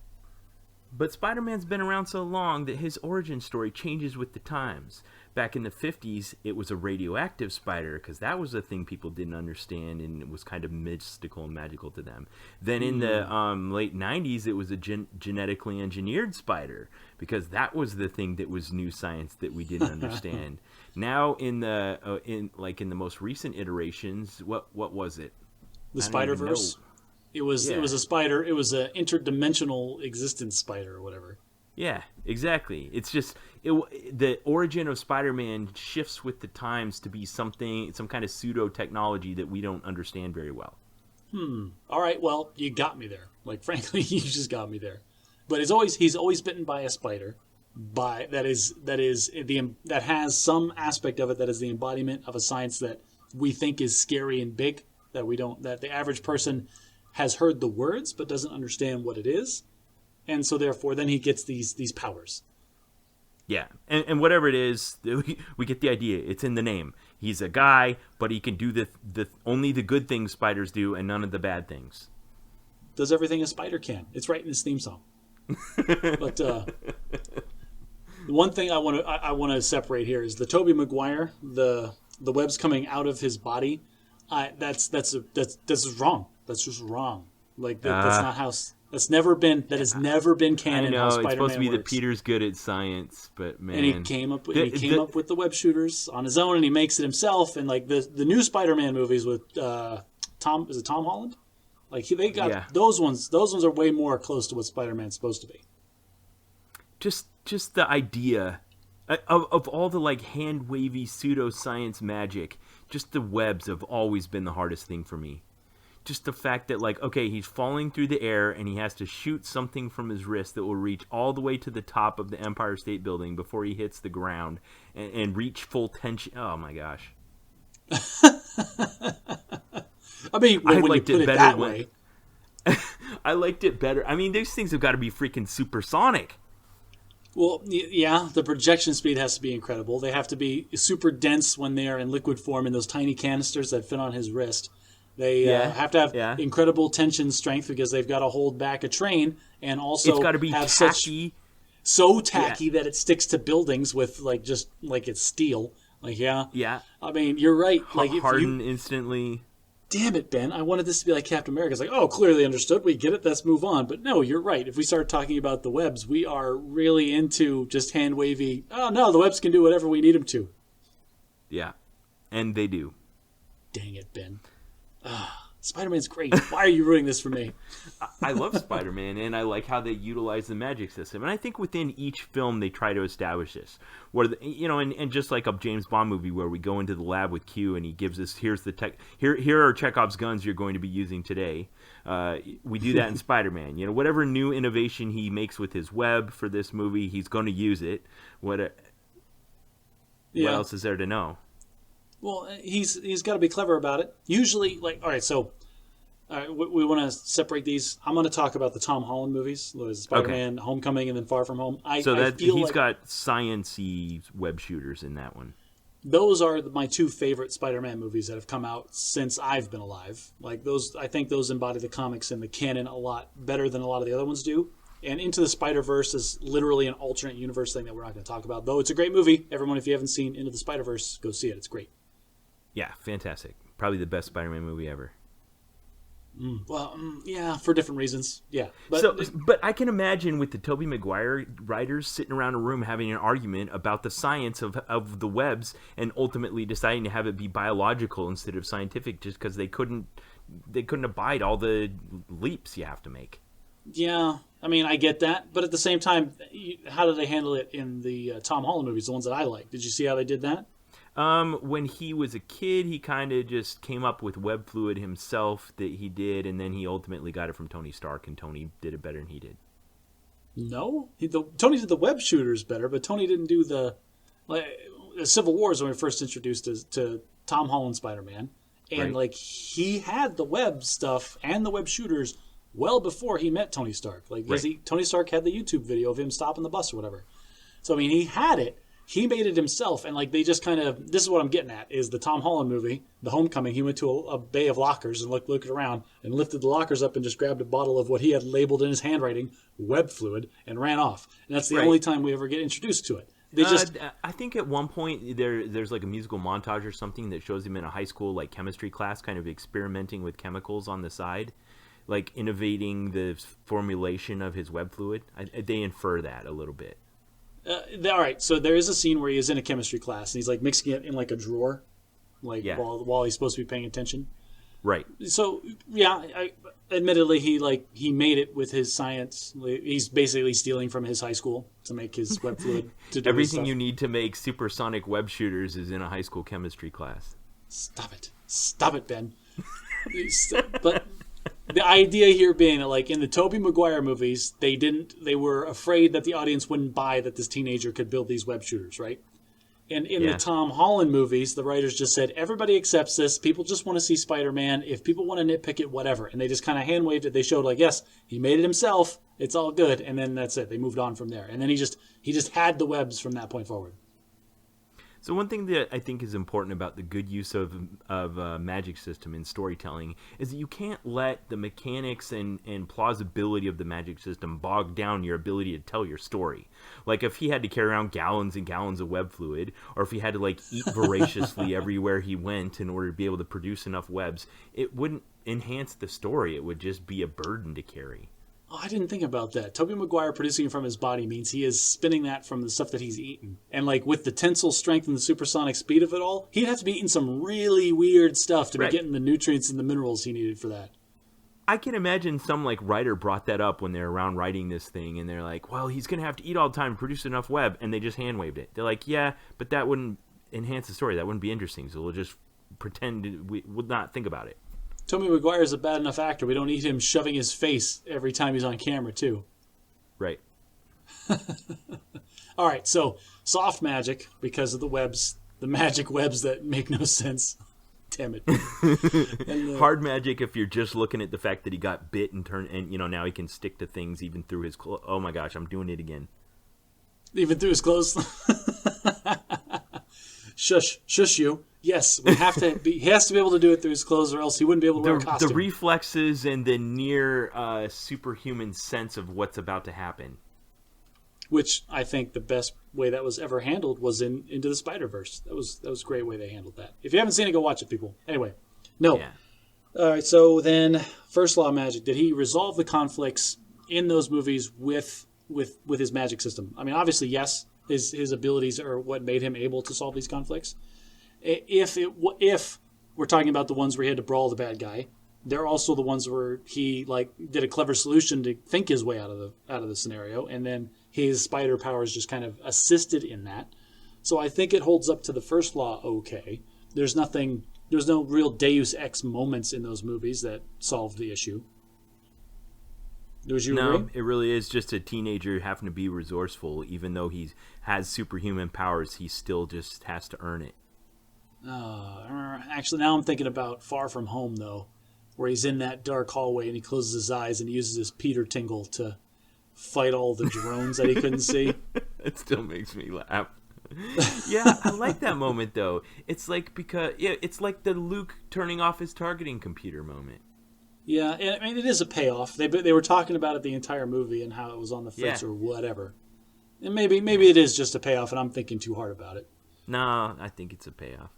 But Spider-Man's been around so long that his origin story changes with the times. Back in the 50s, it was a radioactive spider, because that was a thing people didn't understand, and it was kind of mystical and magical to them. Then in the late 90s, it was a genetically engineered spider, because that was the thing that was new science that we didn't understand. Now in the most recent iterations, what was it? The Spider-Verse? It was a spider. It was an interdimensional existence spider or whatever. Yeah, exactly. It's just the origin of Spider-Man shifts with the times to be some kind of pseudo technology that we don't understand very well. All right. Well, you got me there. Like, frankly, you just got me there. But he's always bitten by a spider, that has some aspect of it that is the embodiment of a science that we think is scary and big, that the average person has heard the words but doesn't understand what it is, and so therefore then he gets these powers. Yeah, and whatever it is, we get the idea. It's in the name. He's a guy, but he can do the only the good things spiders do, and none of the bad things. Does everything a spider can. It's right in his theme song. But the one thing I want to separate here is the Tobey Maguire, the webs coming out of his body. That's wrong. That's just wrong. Like that's not how. That's never been. That has never been canon. I know how Spider-Man it's supposed to be works. that Peter's good at science, but man, and he came up with the web shooters on his own, and he makes it himself. And like the new Spider-Man movies with Tom Holland, like they got those ones. Those ones are way more close to what Spider-Man's supposed to be. Just the idea of all the like hand wavy pseudoscience magic. Just the webs have always been the hardest thing for me. Just the fact that, like, okay, he's falling through the air and he has to shoot something from his wrist that will reach all the way to the top of the Empire State Building before he hits the ground and reach full tension. Oh, my gosh. I mean, when you put it that way. I liked it better. I mean, these things have got to be freaking supersonic. Well, yeah, the projection speed has to be incredible. They have to be super dense when they are in liquid form in those tiny canisters that fit on his wrist. They have to have incredible tension strength because they've got to hold back a train, and also it's got to be have tacky. So tacky that it sticks to buildings with just like it's steel. Like yeah. I mean, you're right. Like harden instantly. Damn it, Ben! I wanted this to be like Captain America. It's like, oh, clearly understood. We get it. Let's move on. But no, you're right. If we start talking about the webs, we are really into just hand wavy. Oh no, the webs can do whatever we need them to. Yeah, and they do. Dang it, Ben. Spider-Man's great. Why are you ruining this for me? I love Spider-Man, and I like how they utilize the magic system. And I think within each film they try to establish this. Where and just like a James Bond movie where we go into the lab with Q and he gives us, here are Chekhov's guns you're going to be using today. We do that in Spider-Man. Whatever new innovation he makes with his web for this movie, he's going to use it. What else is there to know? Well, he's got to be clever about it. Usually, like, all right, so we want to separate these. I'm going to talk about the Tom Holland movies, Spider-Man, Homecoming, and then Far From Home. He's got science-y web shooters in that one. those are my two favorite Spider-Man movies that have come out since I've been alive. Like those, I think those embody the comics and the canon a lot better than a lot of the other ones do. And Into the Spider-Verse is literally an alternate universe thing that we're not going to talk about. Though it's a great movie. Everyone, if you haven't seen Into the Spider-Verse, go see it. It's great. Yeah, fantastic. Probably the best Spider-Man movie ever. Yeah, for different reasons. Yeah. But I can imagine with the Tobey Maguire writers sitting around a room having an argument about the science of the webs and ultimately deciding to have it be biological instead of scientific just because they couldn't abide all the leaps you have to make. Yeah, I mean, I get that. But at the same time, how did they handle it in the Tom Holland movies, the ones that I like? Did you see how they did that? When he was a kid, he kind of just came up with web fluid himself that he did, and then he ultimately got it from Tony Stark, and Tony did it better than he did. No, Tony did the web shooters better, but Tony didn't do the Civil War is when we first introduced to Tom Holland Spider-Man, and Right. he had the web stuff and the web shooters well before he met Tony Stark. Tony Stark had the YouTube video of him stopping the bus or whatever. So I mean, he had it. He made it himself, and they just kind of. This is what I'm getting at: is the Tom Holland movie, The Homecoming. He went to a bay of lockers and looked around and lifted the lockers up and just grabbed a bottle of what he had labeled in his handwriting, web fluid, and ran off. And that's the only time we ever get introduced to it. I think at one point there's like a musical montage or something that shows him in a high school chemistry class, kind of experimenting with chemicals on the side, like innovating the formulation of his web fluid. They infer that a little bit. All right, so there is a scene where he is in a chemistry class and he's mixing it in a drawer, while he's supposed to be paying attention. Right. So yeah, admittedly he made it with his science. He's basically stealing from his high school to make his web fluid. To do Everything you need to make supersonic web shooters is in a high school chemistry class. Stop it, Ben. But the idea here being that, in the Tobey Maguire movies, they were afraid that the audience wouldn't buy that this teenager could build these web shooters, right? And in the Tom Holland movies, the writers just said, everybody accepts this. People just want to see Spider-Man. If people want to nitpick it, whatever. And they just kind of hand-waved it. They showed, yes, he made it himself. It's all good. And then that's it. They moved on from there. And then he just had the webs from that point forward. So one thing that I think is important about the good use of magic system in storytelling is that you can't let the mechanics and plausibility of the magic system bog down your ability to tell your story. Like if he had to carry around gallons and gallons of web fluid, or if he had to eat voraciously everywhere he went in order to be able to produce enough webs, it wouldn't enhance the story. It would just be a burden to carry. Oh, I didn't think about that. Tobey Maguire producing it from his body means he is spinning that from the stuff that he's eaten. And with the tensile strength and the supersonic speed of it all, he'd have to be eating some really weird stuff to be getting the nutrients and the minerals he needed for that. I can imagine some writer brought that up when they're around writing this thing, and they're like, well, he's going to have to eat all the time to produce enough web, and they just hand-waved it. They're like, yeah, but that wouldn't enhance the story. That wouldn't be interesting, so we'll just pretend we would not think about it. Tobey Maguire is a bad enough actor. We don't need him shoving his face every time he's on camera, too. Right. All right, so soft magic because of the webs, the magic webs that make no sense. Damn it. And, hard magic if you're just looking at the fact that he got bit and turned, and now he can stick to things even through his clothes. Oh my gosh, I'm doing it again. Even through his clothes. Shush you. Yes, he has to be able to do it through his clothes, or else he wouldn't be able to wear a costume. The reflexes and the near superhuman sense of what's about to happen. Which I think the best way that was ever handled was in Into the Spider-Verse. That was a great way they handled that. If you haven't seen it, go watch it, people. Anyway, no. Yeah. All right, so then First Law of Magic. Did he resolve the conflicts in those movies with his magic system? I mean, obviously, yes. His abilities are what made him able to solve these conflicts. If we're talking about the ones where he had to brawl the bad guy, they're also the ones where he did a clever solution to think his way out of the scenario, and then his spider powers just kind of assisted in that. So I think it holds up to the first law okay. There's no real Deus Ex moments in those movies that solved the issue. Would you agree? It really is just a teenager having to be resourceful. Even though he has superhuman powers, he still just has to earn it. Actually, now I'm thinking about Far From Home, though, where he's in that dark hallway and he closes his eyes and he uses his Peter Tingle to fight all the drones that he couldn't see. It still makes me laugh. Yeah, I like that moment though. It's like it's like the Luke turning off his targeting computer moment. Yeah, and I mean it is a payoff. They were talking about it the entire movie and how it was on the Yeah. fritz or whatever. And maybe it is just a payoff, and I'm thinking too hard about it. No, I think it's a payoff.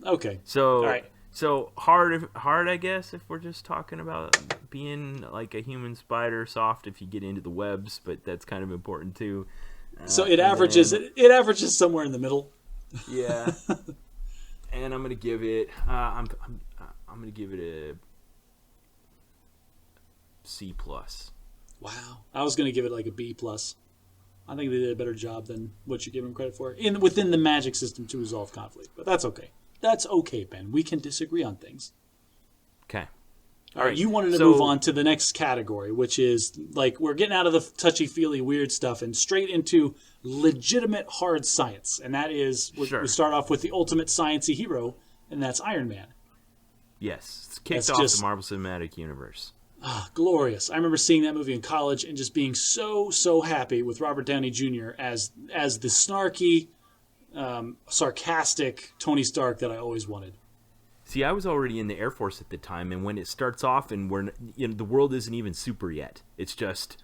Okay. So, All right. so hard, I guess, if we're just talking about being like a human spider, soft if you get into the webs, but that's kind of important too. So it averages it averages somewhere in the middle. Yeah. And I'm gonna give it. I'm gonna give it a C plus. Wow. I was going to give it like a B plus. I think they did a better job than what you give them credit for within the magic system to resolve conflict. But that's okay. That's okay, Ben. We can disagree on things. Okay. All right. You wanted to move on to the next category, which is like we're getting out of the touchy-feely weird stuff and straight into legitimate hard science. And that is, we start off with the ultimate sciencey hero, and that's Iron Man. Yes. It's kicked off the Marvel Cinematic Universe. Glorious. I remember seeing that movie in college and just being so happy with Robert Downey Jr. as the snarky, sarcastic Tony Stark that I always wanted. See, I was already in the Air Force at the time, and when it starts off and the world isn't even super yet. It's just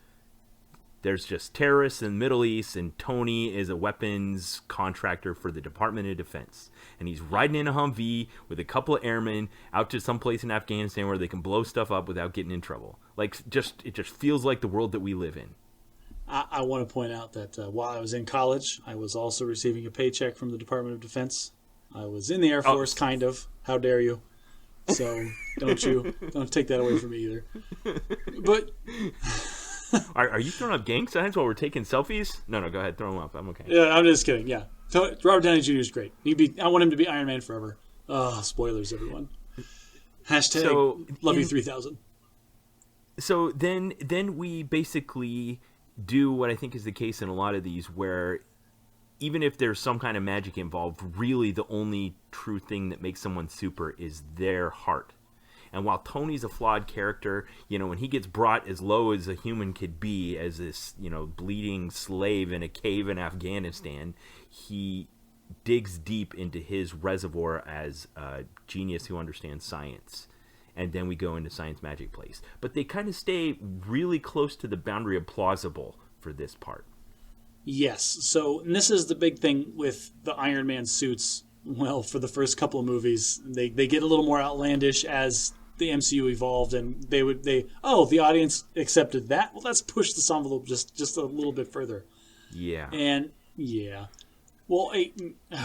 there's just terrorists in the Middle East, and Tony is a weapons contractor for the Department of Defense. And he's riding in a Humvee with a couple of airmen out to some place in Afghanistan where they can blow stuff up without getting in trouble. Like, it just feels like the world that we live in. I want to point out that while I was in college, I was also receiving a paycheck from the Department of Defense. I was in the Air Force, kind of. How dare you? So don't take that away from me either. But are you throwing up gang signs while we're taking selfies? No, go ahead, throw them up. I'm okay. Yeah, I'm just kidding. Yeah, Robert Downey Jr. is great. I want him to be Iron Man forever. Oh, spoilers, everyone. Hashtag love you 3000. So then we basically do what I think is the case in a lot of these, where even if there's some kind of magic involved, really the only true thing that makes someone super is their heart. And while Tony's a flawed character, when he gets brought as low as a human could be, as this, bleeding slave in a cave in Afghanistan, he digs deep into his reservoir as a genius who understands science. And then we go into Science Magic Place. But they kind of stay really close to the boundary of plausible for this part. Yes. So, and this is the big thing with the Iron Man suits. Well, for the first couple of movies, they get a little more outlandish as the MCU evolved, and the audience accepted that. Well, let's push this envelope just a little bit further. Yeah. And yeah. Well,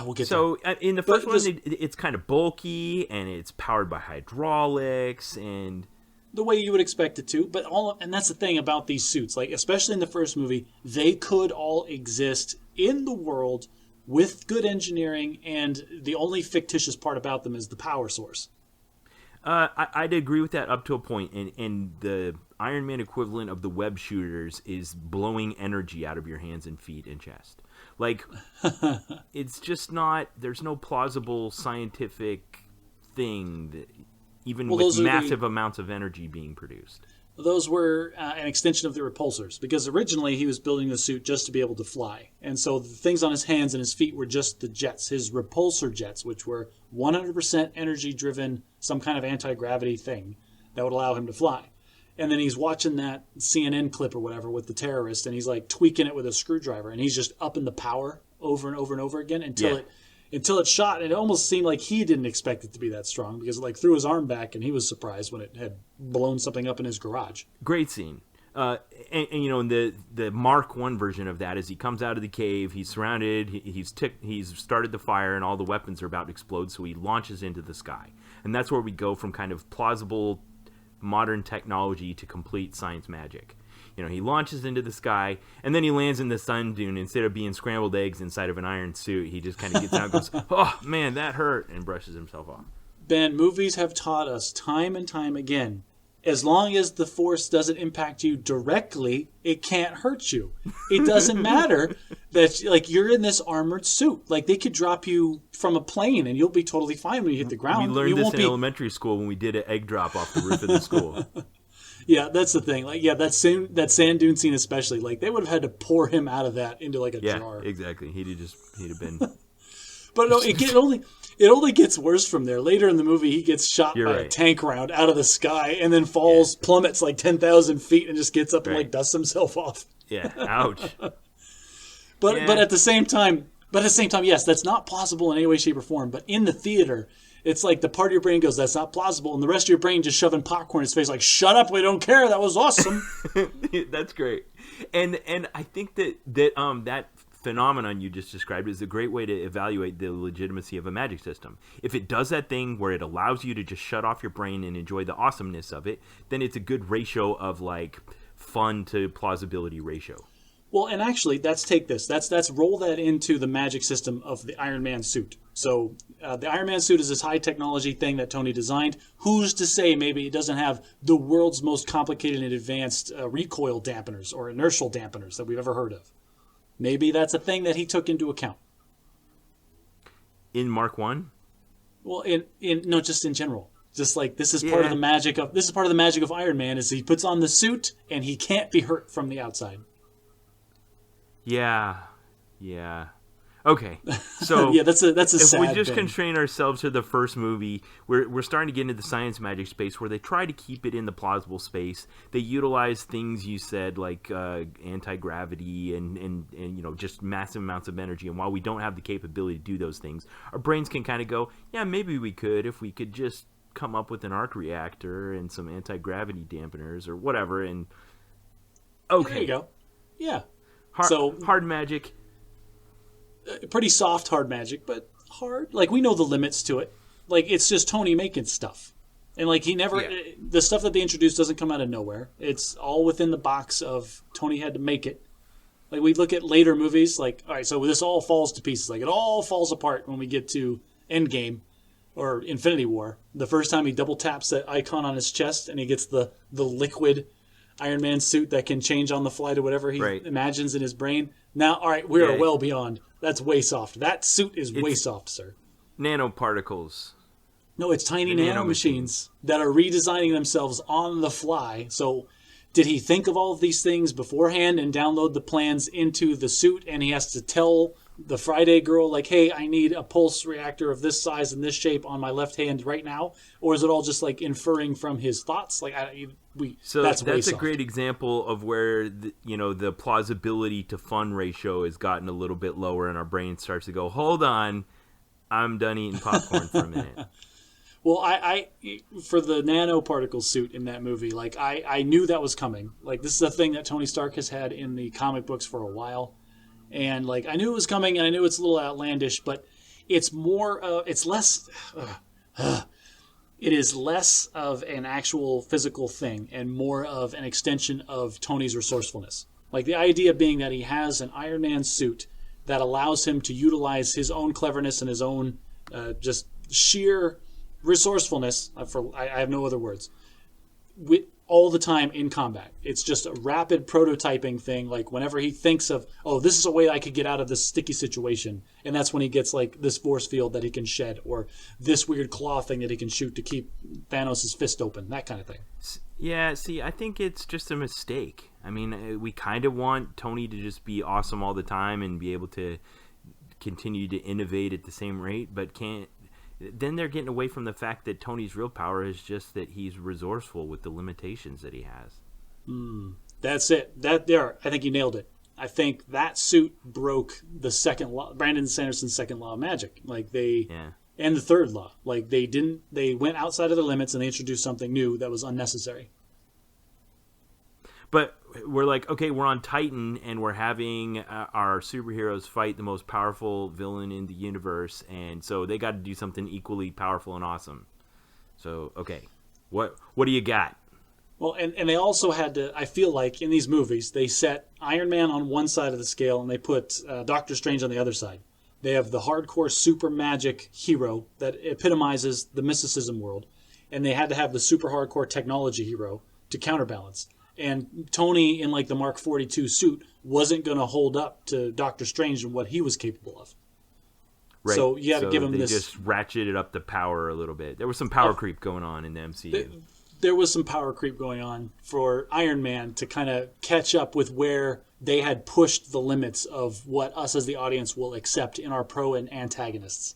we'll get so there. In the first one, it's kind of bulky, and it's powered by hydraulics, and the way you would expect it to. But and that's the thing about these suits, like especially in the first movie, they could all exist in the world with good engineering, and the only fictitious part about them is the power source. I'd agree with that up to a point, and the Iron Man equivalent of the web shooters is blowing energy out of your hands and feet and chest. Like, it's just not, there's no plausible scientific thing that, even with massive amounts of energy being produced. Those were an extension of the repulsors, because originally he was building the suit just to be able to fly. And so the things on his hands and his feet were just the jets, his repulsor jets, which were 100% energy-driven, some kind of anti-gravity thing that would allow him to fly. And then he's watching that CNN clip or whatever with the terrorist, and he's like tweaking it with a screwdriver, and he's just upping the power over and over and over again until it shot. And it almost seemed like he didn't expect it to be that strong, because it like threw his arm back, and he was surprised when it had blown something up in his garage. Great scene. And the Mark I version of that is he comes out of the cave, he's surrounded, he's started the fire, and all the weapons are about to explode, so he launches into the sky. And that's where we go from kind of plausible modern technology to complete science magic. He launches into the sky, and then he lands in the sun dune. Instead of being scrambled eggs inside of an iron suit, he just kind of gets out and goes, "Oh, man, that hurt," and brushes himself off. Ben, movies have taught us time and time again, as long as the force doesn't impact you directly, it can't hurt you. It doesn't matter that like you're in this armored suit. Like they could drop you from a plane and you'll be totally fine when you hit the ground. We learned this in elementary school when we did an egg drop off the roof of the school. Yeah, that's the thing. Like, yeah, that sand dune scene especially. Like, they would have had to pour him out of that into like a Yeah, jar. exactly. He'd have been. But no, it only gets worse from there. Later in the movie, he gets shot You're by a right. tank round out of the sky and then falls, plummets like 10,000 feet, and just gets up and Right. like dusts himself off. Yeah. Ouch. But Yeah. at the same time, yes, that's not plausible in any way, shape, or form. But in the theater, it's like the part of your brain goes, "That's not plausible," and the rest of your brain just shoving popcorn in his face, like, "Shut up, we don't care. That was awesome." That's great. And I think that that phenomenon you just described is a great way to evaluate the legitimacy of a magic system. If it does that thing where it allows you to just shut off your brain and enjoy the awesomeness of it, then it's a good ratio of like fun to plausibility ratio. Well, and actually, let's take this. That's roll that into the magic system of the Iron Man suit. So the Iron Man suit is this high technology thing that Tony designed. Who's to say maybe it doesn't have the world's most complicated and advanced recoil dampeners or inertial dampeners that we've ever heard of? Maybe that's a thing that he took into account. In Mark 1? Well, in no, just in general. Just like this is part of the magic of Iron Man is he puts on the suit and he can't be hurt from the outside. Yeah. Okay, so Yeah, that's a if sad we just thing. constrain ourselves to the first movie, we're starting to get into the science magic space where they try to keep it in the plausible space. They utilize things you said like anti-gravity and just massive amounts of energy. And while we don't have the capability to do those things, our brains can kind of go, yeah, maybe we could if we could just come up with an arc reactor and some anti-gravity dampeners or whatever. And okay, There you go. Yeah. hard magic. Pretty soft hard magic, but hard. Like we know the limits to it. Like it's just Tony making stuff, and like he never the stuff that they introduce doesn't come out of nowhere. It's all within the box of Tony had to make it. Like we look at later movies, like all right, so this all falls to pieces. Like it all falls apart when we get to Endgame or Infinity War. The first time he double taps that icon on his chest and he gets the liquid Iron Man suit that can change on the fly to whatever he imagines in his brain. Now, all right, we are well beyond. That's way soft. That suit is way soft, sir. Nanoparticles. No, it's tiny nanomachines that are redesigning themselves on the fly. So did he think of all of these things beforehand and download the plans into the suit, and he has to tell the Friday girl, like, hey, I need a pulse reactor of this size and this shape on my left hand right now? Or is it all just like inferring from his thoughts? Like, that's a great example of where the plausibility to fun ratio has gotten a little bit lower, and our brain starts to go, hold on, I'm done eating popcorn for a minute. Well, I for the nanoparticle suit in that movie, like I knew that was coming. Like this is a thing that Tony Stark has had in the comic books for a while, and like I knew it was coming, and I knew it's a little outlandish, but it's more, it's less. It is less of an actual physical thing and more of an extension of Tony's resourcefulness. Like the idea being that he has an Iron Man suit that allows him to utilize his own cleverness and his own just sheer resourcefulness, I have no other words, all the time in combat. It's just a rapid prototyping thing. Like whenever he thinks of, oh, this is a way I could get out of this sticky situation, and that's when he gets like this force field that he can shed, or this weird claw thing that he can shoot to keep Thanos' fist open, that kind of thing. Yeah, see, I think it's just a mistake. I mean, we kind of want Tony to just be awesome all the time and be able to continue to innovate at the same rate, but can't. Then they're getting away from the fact that Tony's real power is just that he's resourceful with the limitations that he has. That's it. I think you nailed it. I think that suit broke the second law, Brandon Sanderson's second law of magic. Like and the third law. Like they went outside of their limits and they introduced something new that was unnecessary. But we're like, okay, we're on Titan, and we're having our superheroes fight the most powerful villain in the universe, and so they got to do something equally powerful and awesome. So, okay, what do you got? Well, and they also had to, I feel like, in these movies, they set Iron Man on one side of the scale, and they put Doctor Strange on the other side. They have the hardcore super magic hero that epitomizes the mysticism world, and they had to have the super hardcore technology hero to counterbalance. And Tony, in like the Mark 42 suit, wasn't going to hold up to Doctor Strange and what he was capable of. Right. So you got to give him they this. Just ratcheted up the power a little bit. There was some power creep going on in the MCU. there was some power creep going on for Iron Man to kind of catch up with where they had pushed the limits of what us as the audience will accept in our pro and antagonists.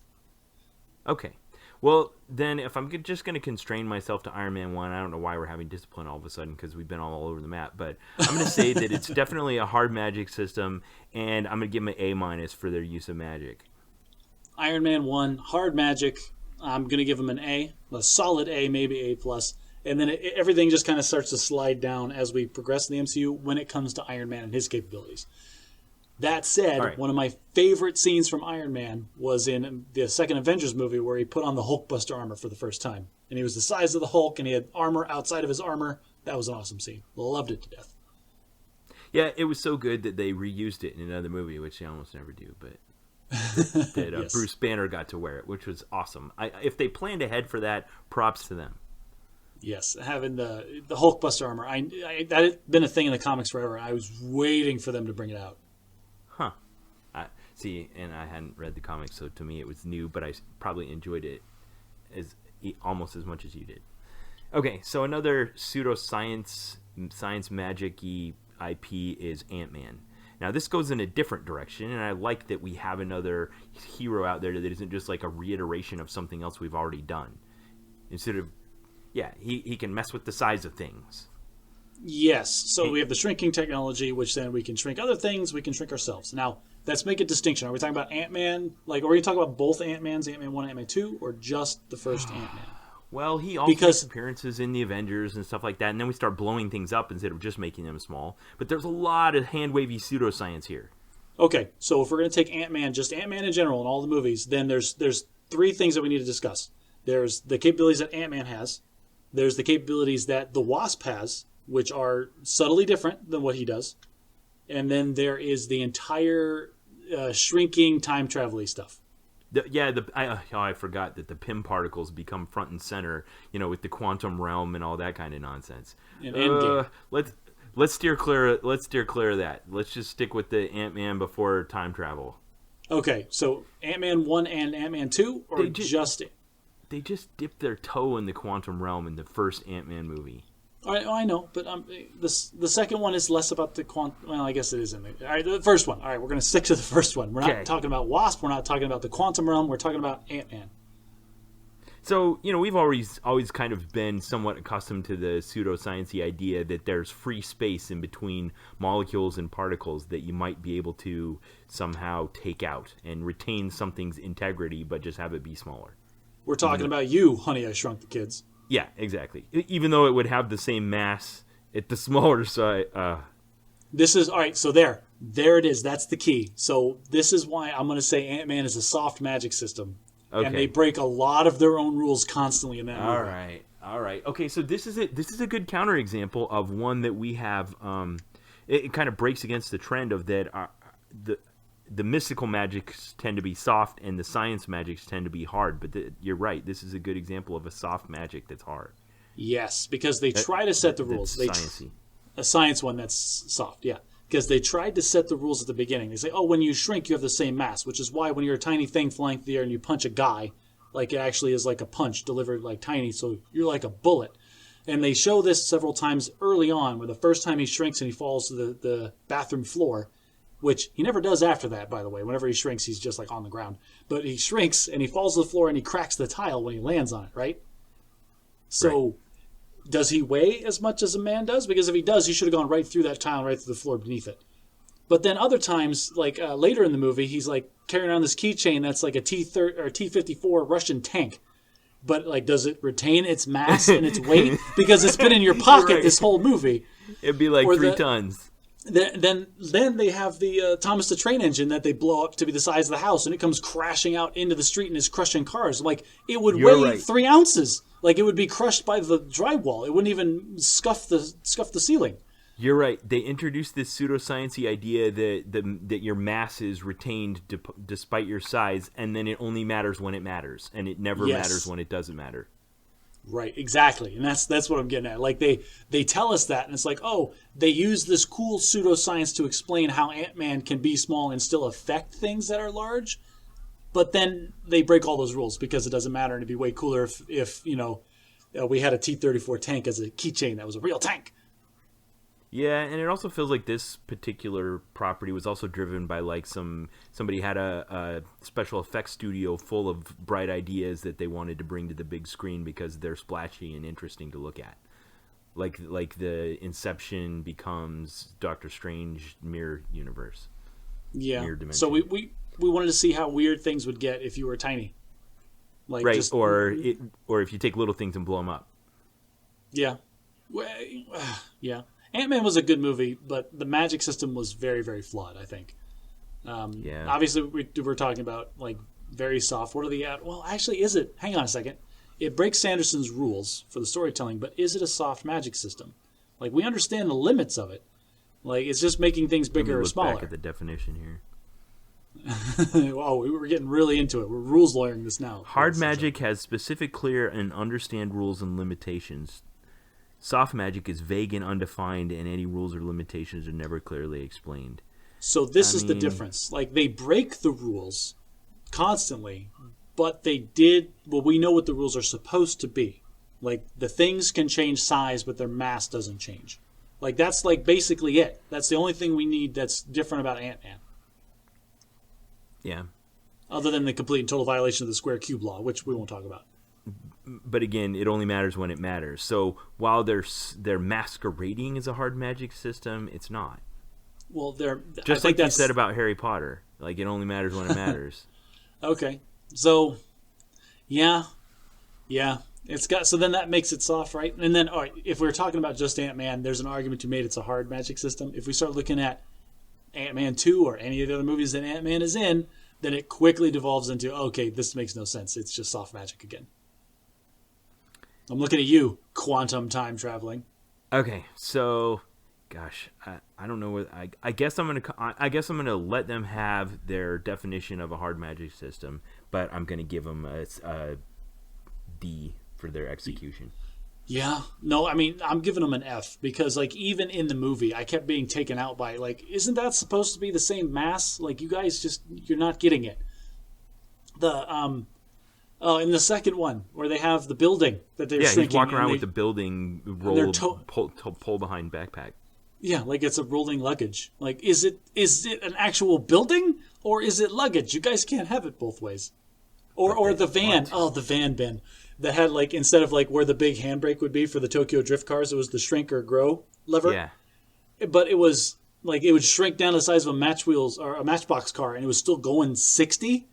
Okay. Well, then if I'm just going to constrain myself to Iron Man 1, I don't know why we're having discipline all of a sudden because we've been all over the map, but I'm going to say that it's definitely a hard magic system, and I'm going to give them an A- for their use of magic. Iron Man 1, hard magic. I'm going to give them an A, a solid A, maybe A+. And then everything just kind of starts to slide down as we progress in the MCU when it comes to Iron Man and his capabilities. That said, right. One of my favorite scenes from Iron Man was in the second Avengers movie where he put on the Hulkbuster armor for the first time. And he was the size of the Hulk, and he had armor outside of his armor. That was an awesome scene. Loved it to death. Yeah, it was so good that they reused it in another movie, which they almost never do, but yes. Bruce Banner got to wear it, which was awesome. If they planned ahead for that, props to them. Yes, having the Hulkbuster armor. That had been a thing in the comics forever. I was waiting for them to bring it out. Huh. See, and I hadn't read the comics, so to me it was new, but I probably enjoyed it almost as much as you did. Okay, so another pseudoscience, science magic-y IP is Ant-Man. Now, this goes in a different direction, and I like that we have another hero out there that isn't just like a reiteration of something else we've already done. Instead of, he can mess with the size of things. Yes, so we have the shrinking technology, which then we can shrink other things, we can shrink ourselves. Now, let's make a distinction. Are we talking about Ant-Man? Are we talking about both Ant-Mans, Ant-Man 1 and Ant-Man 2, or just the first Ant-Man? Well, he also makes appearances in the Avengers and stuff like that, and then we start blowing things up instead of just making them small. But there's a lot of hand-wavy pseudoscience here. Okay, so if we're going to take Ant-Man, just Ant-Man in general in all the movies, then there's three things that we need to discuss. There's the capabilities that Ant-Man has. There's the capabilities that the Wasp has, which are subtly different than what he does. And then there is the entire shrinking time travel-y stuff. I forgot that the Pym particles become front and center, with the quantum realm and all that kind of nonsense. Let's steer clear. Let's steer clear of that. Let's just stick with the Ant-Man before time travel. Okay, so Ant-Man 1 and Ant-Man 2, or they just dipped their toe in the quantum realm in the first Ant-Man movie. I know, but the second one is less about the quantum. Well, I guess it is in there. All right, the first one. All right, we're going to stick to the first one. We're not talking about Wasp. We're not talking about the quantum realm. We're talking about Ant-Man. So, we've always kind of been somewhat accustomed to the pseudoscience-y idea that there's free space in between molecules and particles that you might be able to somehow take out and retain something's integrity, but just have it be smaller. We're talking about you, Honey, I Shrunk the Kids. Yeah, exactly. Even though it would have the same mass at the smaller side. This is, all right, so there it is. That's the key. So this is why I'm going to say Ant-Man is a soft magic system. Okay. And they break a lot of their own rules constantly in that movie. All right. Okay, so this is a good counterexample of one that we have. It kind of breaks against the trend of that. The mystical magics tend to be soft, and the science magics tend to be hard. But you're right. This is a good example of a soft magic that's hard. Yes, because they try to set the rules. A science one that's soft, yeah. Because they tried to set the rules at the beginning. They say, when you shrink, you have the same mass, which is why when you're a tiny thing flying through the air and you punch a guy, it actually is like a punch delivered tiny, so you're like a bullet. And they show this several times early on, where the first time he shrinks and he falls to the bathroom floor, which he never does after that, by the way. Whenever he shrinks, he's just on the ground. But he shrinks and he falls to the floor and he cracks the tile when he lands on it, right? So does he weigh as much as a man does? Because if he does, he should have gone right through that tile and right through the floor beneath it. But then other times, later in the movie, he's carrying around this keychain that's like a T-54 Russian tank. But does it retain its mass and its weight? Because it's been in your pocket this whole movie. It'd be 3 tons. Then they have the Thomas the Train engine that they blow up to be the size of the house, and it comes crashing out into the street and is crushing cars. It would weigh 3 ounces. It would be crushed by the drywall. It wouldn't even scuff the ceiling. You're right. They introduced this pseudoscience-y idea that your mass is retained despite your size, and then it only matters when it matters, and it never matters when it doesn't matter. Right, exactly. And that's what I'm getting at. They tell us that, and it's they use this cool pseudoscience to explain how Ant-Man can be small and still affect things that are large, but then they break all those rules because it doesn't matter, and it'd be way cooler if we had a T-34 tank as a keychain that was a real tank. Yeah, and it also feels like this particular property was also driven by like somebody had a special effects studio full of bright ideas that they wanted to bring to the big screen because they're splashy and interesting to look at. Like the Inception becomes Doctor Strange mirror universe. Yeah. Mirror dimension. So we wanted to see how weird things would get if you were tiny. Like right, just, or if you take little things and blow them up. Yeah. Yeah. Ant-Man was a good movie, but the magic system was very, very flawed, I think. Yeah. Obviously, we're talking about, like, very soft. What are the... well, actually, is it... Hang on a second. It breaks Sanderson's rules for the storytelling, but is it a soft magic system? Like, we understand the limits of it. Like, it's just making things bigger or smaller. Back at the definition here. Oh, we were getting really into it. We're rules lawyering this now. Hard magic has specific, clear, and understand rules and limitations. Soft magic is vague and undefined, and any rules or limitations are never clearly explained. So this is the difference. Like, they break the rules constantly, but they did... Well, we know what the rules are supposed to be. Like, the things can change size, but their mass doesn't change. Like, that's, like, basically it. That's the only thing we need that's different about Ant-Man. Yeah. Other than the complete and total violation of the square cube law, which we won't talk about. But again, it only matters when it matters. So while they're masquerading as a hard magic system, it's not. Well, they're... Just like you said about Harry Potter. Like, it only matters when it matters. Okay. So, yeah. It's got... So then that makes it soft, right? And then, all right, if we're talking about just Ant-Man, there's an argument to be made it's a hard magic system. If we start looking at Ant-Man 2 or any of the other movies that Ant-Man is in, then it quickly devolves into, okay, this makes no sense. It's just soft magic again. I'm looking at you, quantum time traveling. Okay, so, gosh, I don't know what I guess I'm gonna let them have their definition of a hard magic system, but I'm gonna give them a D for their execution. Yeah, no, I mean, I'm giving them an F because, like, even in the movie, I kept being taken out by, like, isn't that supposed to be the same mass? Like, you guys you're not getting it. In the second one, where they have the building that they're shrinking. Yeah, he's walking around with the building rolled, pull behind backpack. Yeah, like it's a rolling luggage. Like, is it an actual building or is it luggage? You guys can't have it both ways. Or the van. What? Oh, the van bin that had, like, instead of, like, where the big handbrake would be for the Tokyo Drift cars, it was the shrink or grow lever. Yeah. But it was like it would shrink down to the size of a Matchbox car, and it was still going 60.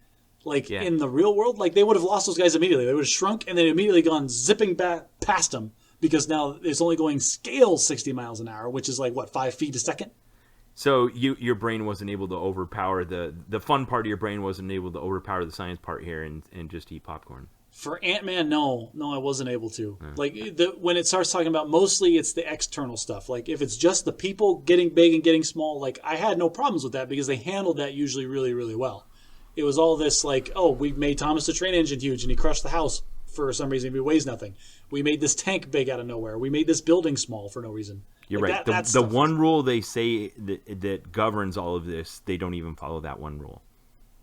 Like, in the real world, like, they would have lost those guys immediately. They would have shrunk and then immediately gone zipping back past them because now it's only going scale 60 miles an hour, which is like, what, 5 feet a second? So your brain wasn't able to overpower the fun part of your brain wasn't able to overpower the science part here and just eat popcorn. For Ant-Man, no, I wasn't able to. Like, when it starts talking about, mostly it's the external stuff. Like, if it's just the people getting big and getting small, like, I had no problems with that because they handled that usually really, really well. It was all this, like, oh, we made Thomas the Train Engine huge and he crushed the house for some reason. He weighs nothing. We made this tank big out of nowhere. We made this building small for no reason. You're like, right. The one rule they say that governs all of this, they don't even follow that one rule.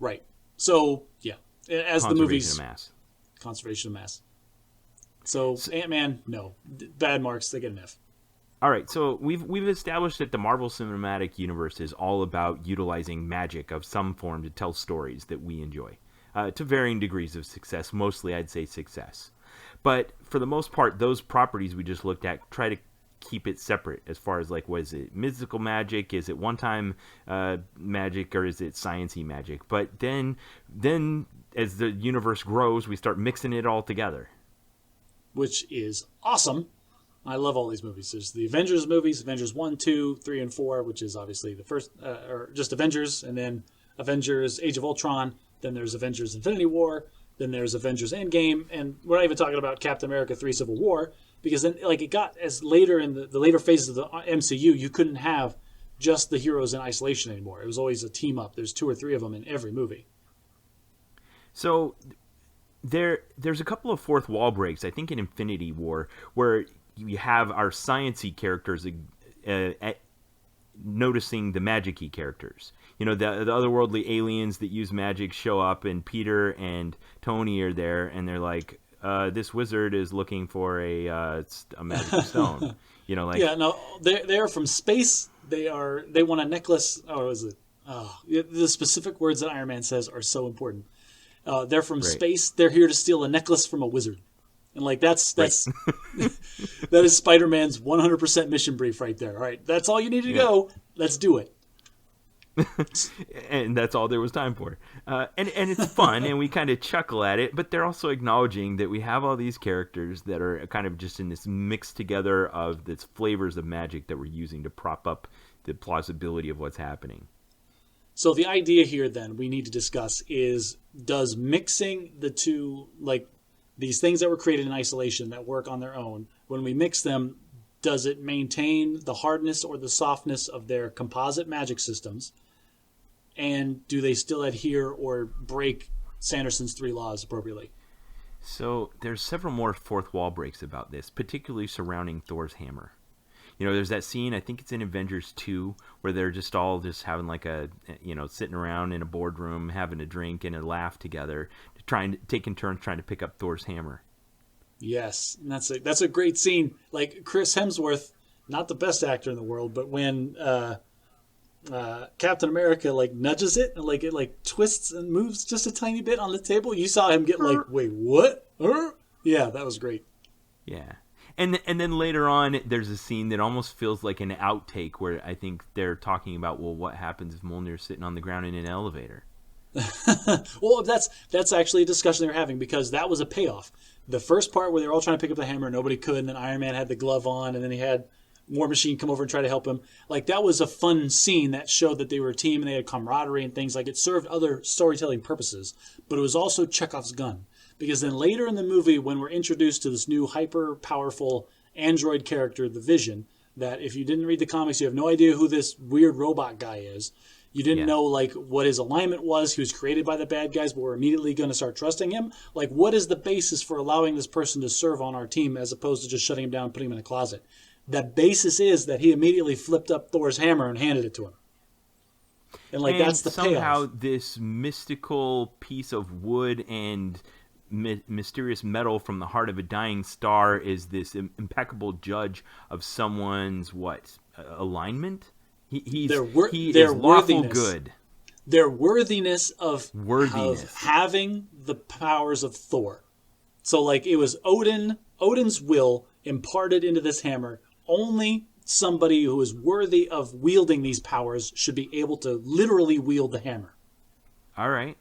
Right. So, yeah. As the movies... Conservation of mass. So Ant-Man, no. Bad marks, they get an F. All right, so we've established that the Marvel Cinematic Universe is all about utilizing magic of some form to tell stories that we enjoy, to varying degrees of success. Mostly, I'd say success. But for the most part, those properties we just looked at try to keep it separate as far as, like, what is it? Mystical magic? Is it one-time magic, or is it science-y magic? But then as the universe grows, we start mixing it all together. Which is awesome. I love all these movies. There's the Avengers movies, Avengers 1, 2, 3, and 4, which is obviously the first, or just Avengers, and then Avengers Age of Ultron, then there's Avengers Infinity War, then there's Avengers Endgame, and we're not even talking about Captain America 3 Civil War, because then, like, it got as later in the later phases of the MCU, you couldn't have just the heroes in isolation anymore. It was always a team up. There's 2 or 3 of them in every movie. So there's a couple of fourth wall breaks, I think, in Infinity War, where you have our sciencey characters noticing the magic-y characters. You know, the otherworldly aliens that use magic show up, and Peter and Tony are there, and they're like, this wizard is looking for a magic stone. Like Yeah, no, they're from space. They want a necklace. Oh, is it? The specific words that Iron Man says are so important. They're from space. They're here to steal a necklace from a wizard, and like that's that is Spider-Man's 100% mission brief right there. All right, that's all you need to go. Let's do it. And that's all there was time for. And it's fun, and we kind of chuckle at it, but they're also acknowledging that we have all these characters that are kind of just in this mix together of these flavors of magic that we're using to prop up the plausibility of what's happening. So the idea here then we need to discuss is, does mixing the two, like these things that were created in isolation that work on their own, when we mix them, does it maintain the hardness or the softness of their composite magic systems? And do they still adhere or break Sanderson's 3 laws appropriately? So there's several more fourth wall breaks about this, particularly surrounding Thor's hammer. There's that scene, I think it's in Avengers 2, where they're just all just having like sitting around in a boardroom, having a drink and a laugh together, taking turns trying to pick up Thor's hammer. Yes, and that's a great scene. Like Chris Hemsworth, not the best actor in the world, but when Captain America like nudges it and like it like twists and moves just a tiny bit on the table, you saw him get like, wait, what? Yeah, that was great. Yeah. And then later on, there's a scene that almost feels like an outtake where I think they're talking about, well, what happens if Mjolnir's sitting on the ground in an elevator? Well, that's actually a discussion they were having, because that was a payoff. The first part where they were all trying to pick up the hammer, nobody could, and then Iron Man had the glove on, and then he had War Machine come over and try to help him. Like, that was a fun scene that showed that they were a team and they had camaraderie and things. Like, it served other storytelling purposes, but it was also Chekhov's gun. Because then later in the movie, when we're introduced to this new hyper-powerful android character, the Vision, that if you didn't read the comics, you have no idea who this weird robot guy is. You didn't know, like, what his alignment was. He was created by the bad guys, but we're immediately going to start trusting him. Like, what is the basis for allowing this person to serve on our team as opposed to just shutting him down and putting him in a closet? The basis is that he immediately flipped up Thor's hammer and handed it to him. And, like, that's the payoff. Somehow this mystical piece of wood and mysterious metal from the heart of a dying star is this impeccable judge of someone's alignment. He is lawful good. Their worthiness of having the powers of Thor. So like it was Odin's will imparted into this hammer. Only somebody who is worthy of wielding these powers should be able to literally wield the hammer. All right.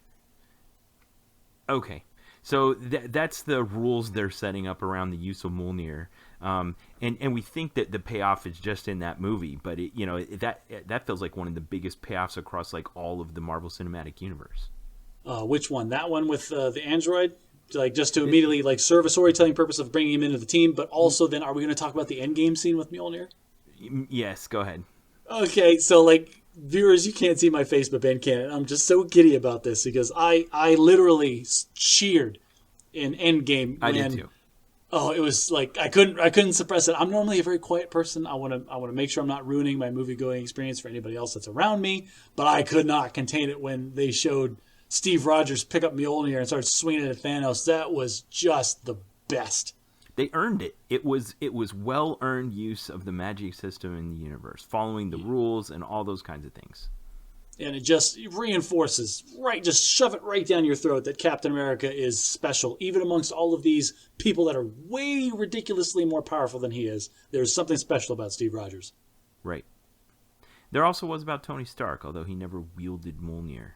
Okay. So that's the rules they're setting up around the use of Mjolnir, and we think that the payoff is just in that movie, but that feels like one of the biggest payoffs across like all of the Marvel Cinematic Universe. Which one? That one with the android, like just to immediately like serve a storytelling purpose of bringing him into the team, but also then are we going to talk about the Endgame scene with Mjolnir? Yes, go ahead. Okay, so like. Viewers, you can't see my face, but Ben can. I'm just so giddy about this because I literally cheered in Endgame. I did too. Oh, it was like I couldn't suppress it. I'm normally a very quiet person. I want to make sure I'm not ruining my movie going experience for anybody else that's around me. But I could not contain it when they showed Steve Rogers pick up Mjolnir and start swinging it at Thanos. That was just the best. They earned it. It was well-earned use of the magic system in the universe, following the rules and all those kinds of things. And it just reinforces, just shove it right down your throat that Captain America is special. Even amongst all of these people that are way ridiculously more powerful than he is, there's something special about Steve Rogers. Right. There also was about Tony Stark, although he never wielded Mjolnir.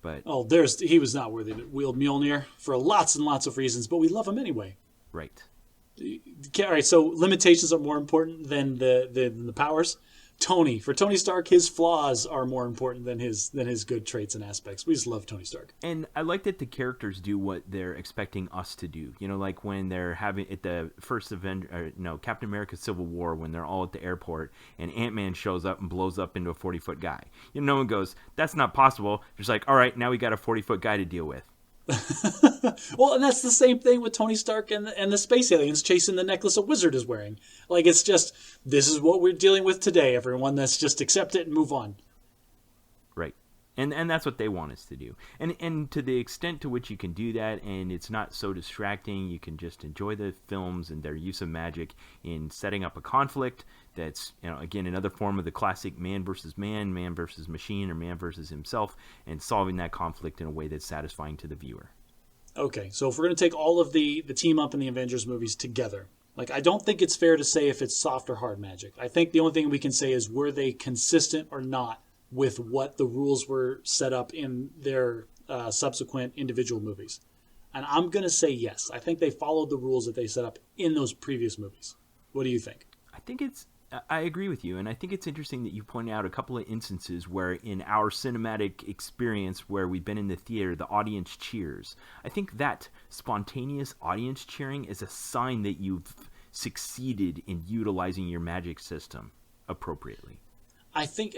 But he was not worthy to wield Mjolnir for lots and lots of reasons, but we love him anyway. Right. All right, so limitations are more important than the powers. For Tony Stark, his flaws are more important than his good traits and aspects. We just love Tony Stark. And I like that the characters do what they're expecting us to do. Like when they're having at the first Captain America Civil War, when they're all at the airport and Ant-Man shows up and blows up into a 40-foot guy. No one goes, that's not possible. Just like, all right, now we got a 40-foot guy to deal with. Well, and that's the same thing with Tony Stark and the space aliens chasing the necklace a wizard is wearing. Like, it's just, this is what we're dealing with today, everyone. Let's just accept it and move on. Right. And that's what they want us to do. And to the extent to which you can do that, and it's not so distracting, you can just enjoy the films and their use of magic in setting up a conflict that's, again, another form of the classic man versus machine, or man versus himself, and solving that conflict in a way that's satisfying to the viewer. Okay, so if we're going to take all of the team up in the Avengers movies together, like, I don't think it's fair to say if it's soft or hard magic. I think the only thing we can say is, were they consistent or not with what the rules were set up in their subsequent individual movies? And I'm going to say yes. I think they followed the rules that they set up in those previous movies. What do you think? I agree with you, and I think it's interesting that you point out a couple of instances where in our cinematic experience where we've been in the theater, the audience cheers. I think that spontaneous audience cheering is a sign that you've succeeded in utilizing your magic system appropriately. I think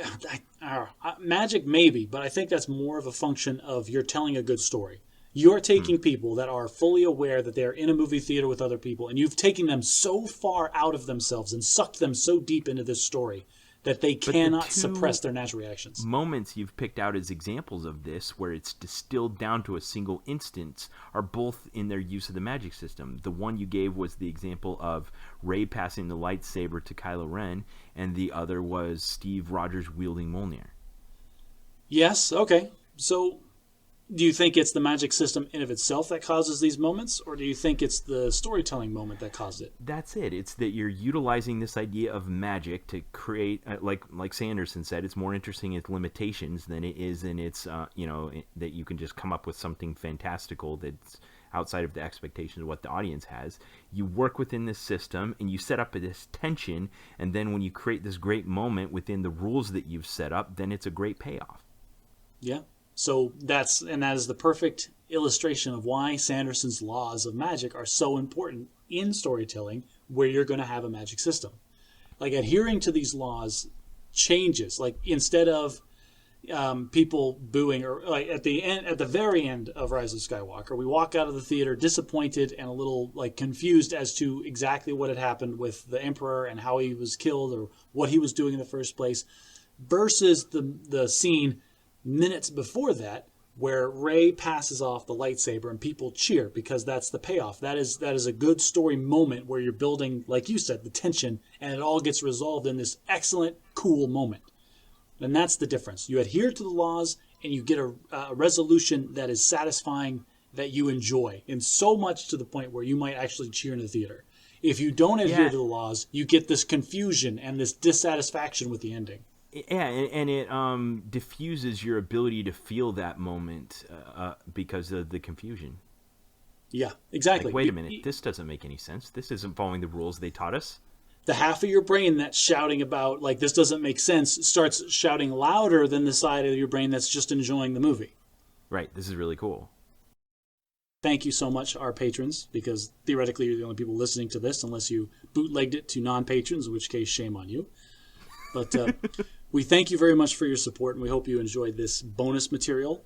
magic maybe, but I think that's more of a function of you're telling a good story. You're taking people that are fully aware that they're in a movie theater with other people, and you've taken them so far out of themselves and sucked them so deep into this story that they cannot suppress their natural reactions. Moments you've picked out as examples of this, where it's distilled down to a single instance, are both in their use of the magic system. The one you gave was the example of Rey passing the lightsaber to Kylo Ren, and the other was Steve Rogers wielding Mjolnir. Yes, okay. So do you think it's the magic system in of itself that causes these moments, or do you think it's the storytelling moment that caused it? That's it. It's that you're utilizing this idea of magic to create, like Sanderson said, it's more interesting in its limitations than it is in its, that you can just come up with something fantastical that's outside of the expectations of what the audience has. You work within this system, and you set up this tension, and then when you create this great moment within the rules that you've set up, then it's a great payoff. Yeah. So that is the perfect illustration of why Sanderson's laws of magic are so important in storytelling, where you're going to have a magic system. Like, adhering to these laws changes. Like, instead of people booing, or like at the very end of Rise of Skywalker, we walk out of the theater disappointed and a little like confused as to exactly what had happened with the Emperor and how he was killed or what he was doing in the first place, versus the scene minutes before that, where Rey passes off the lightsaber and people cheer because that's the payoff. That is a good story moment where you're building, like you said, the tension, and it all gets resolved in this excellent, cool moment. And that's the difference. You adhere to the laws, and you get a resolution that is satisfying, that you enjoy, and so much to the point where you might actually cheer in the theater. If you don't adhere to the laws, you get this confusion and this dissatisfaction with the ending. Yeah, and it diffuses your ability to feel that moment because of the confusion. Yeah, exactly. Like, wait a minute, this doesn't make any sense. This isn't following the rules they taught us. The half of your brain that's shouting about, like, this doesn't make sense, starts shouting louder than the side of your brain that's just enjoying the movie. Right, this is really cool. Thank you so much, our patrons, because theoretically you're the only people listening to this, unless you bootlegged it to non-patrons, in which case, shame on you. But we thank you very much for your support, and we hope you enjoyed this bonus material.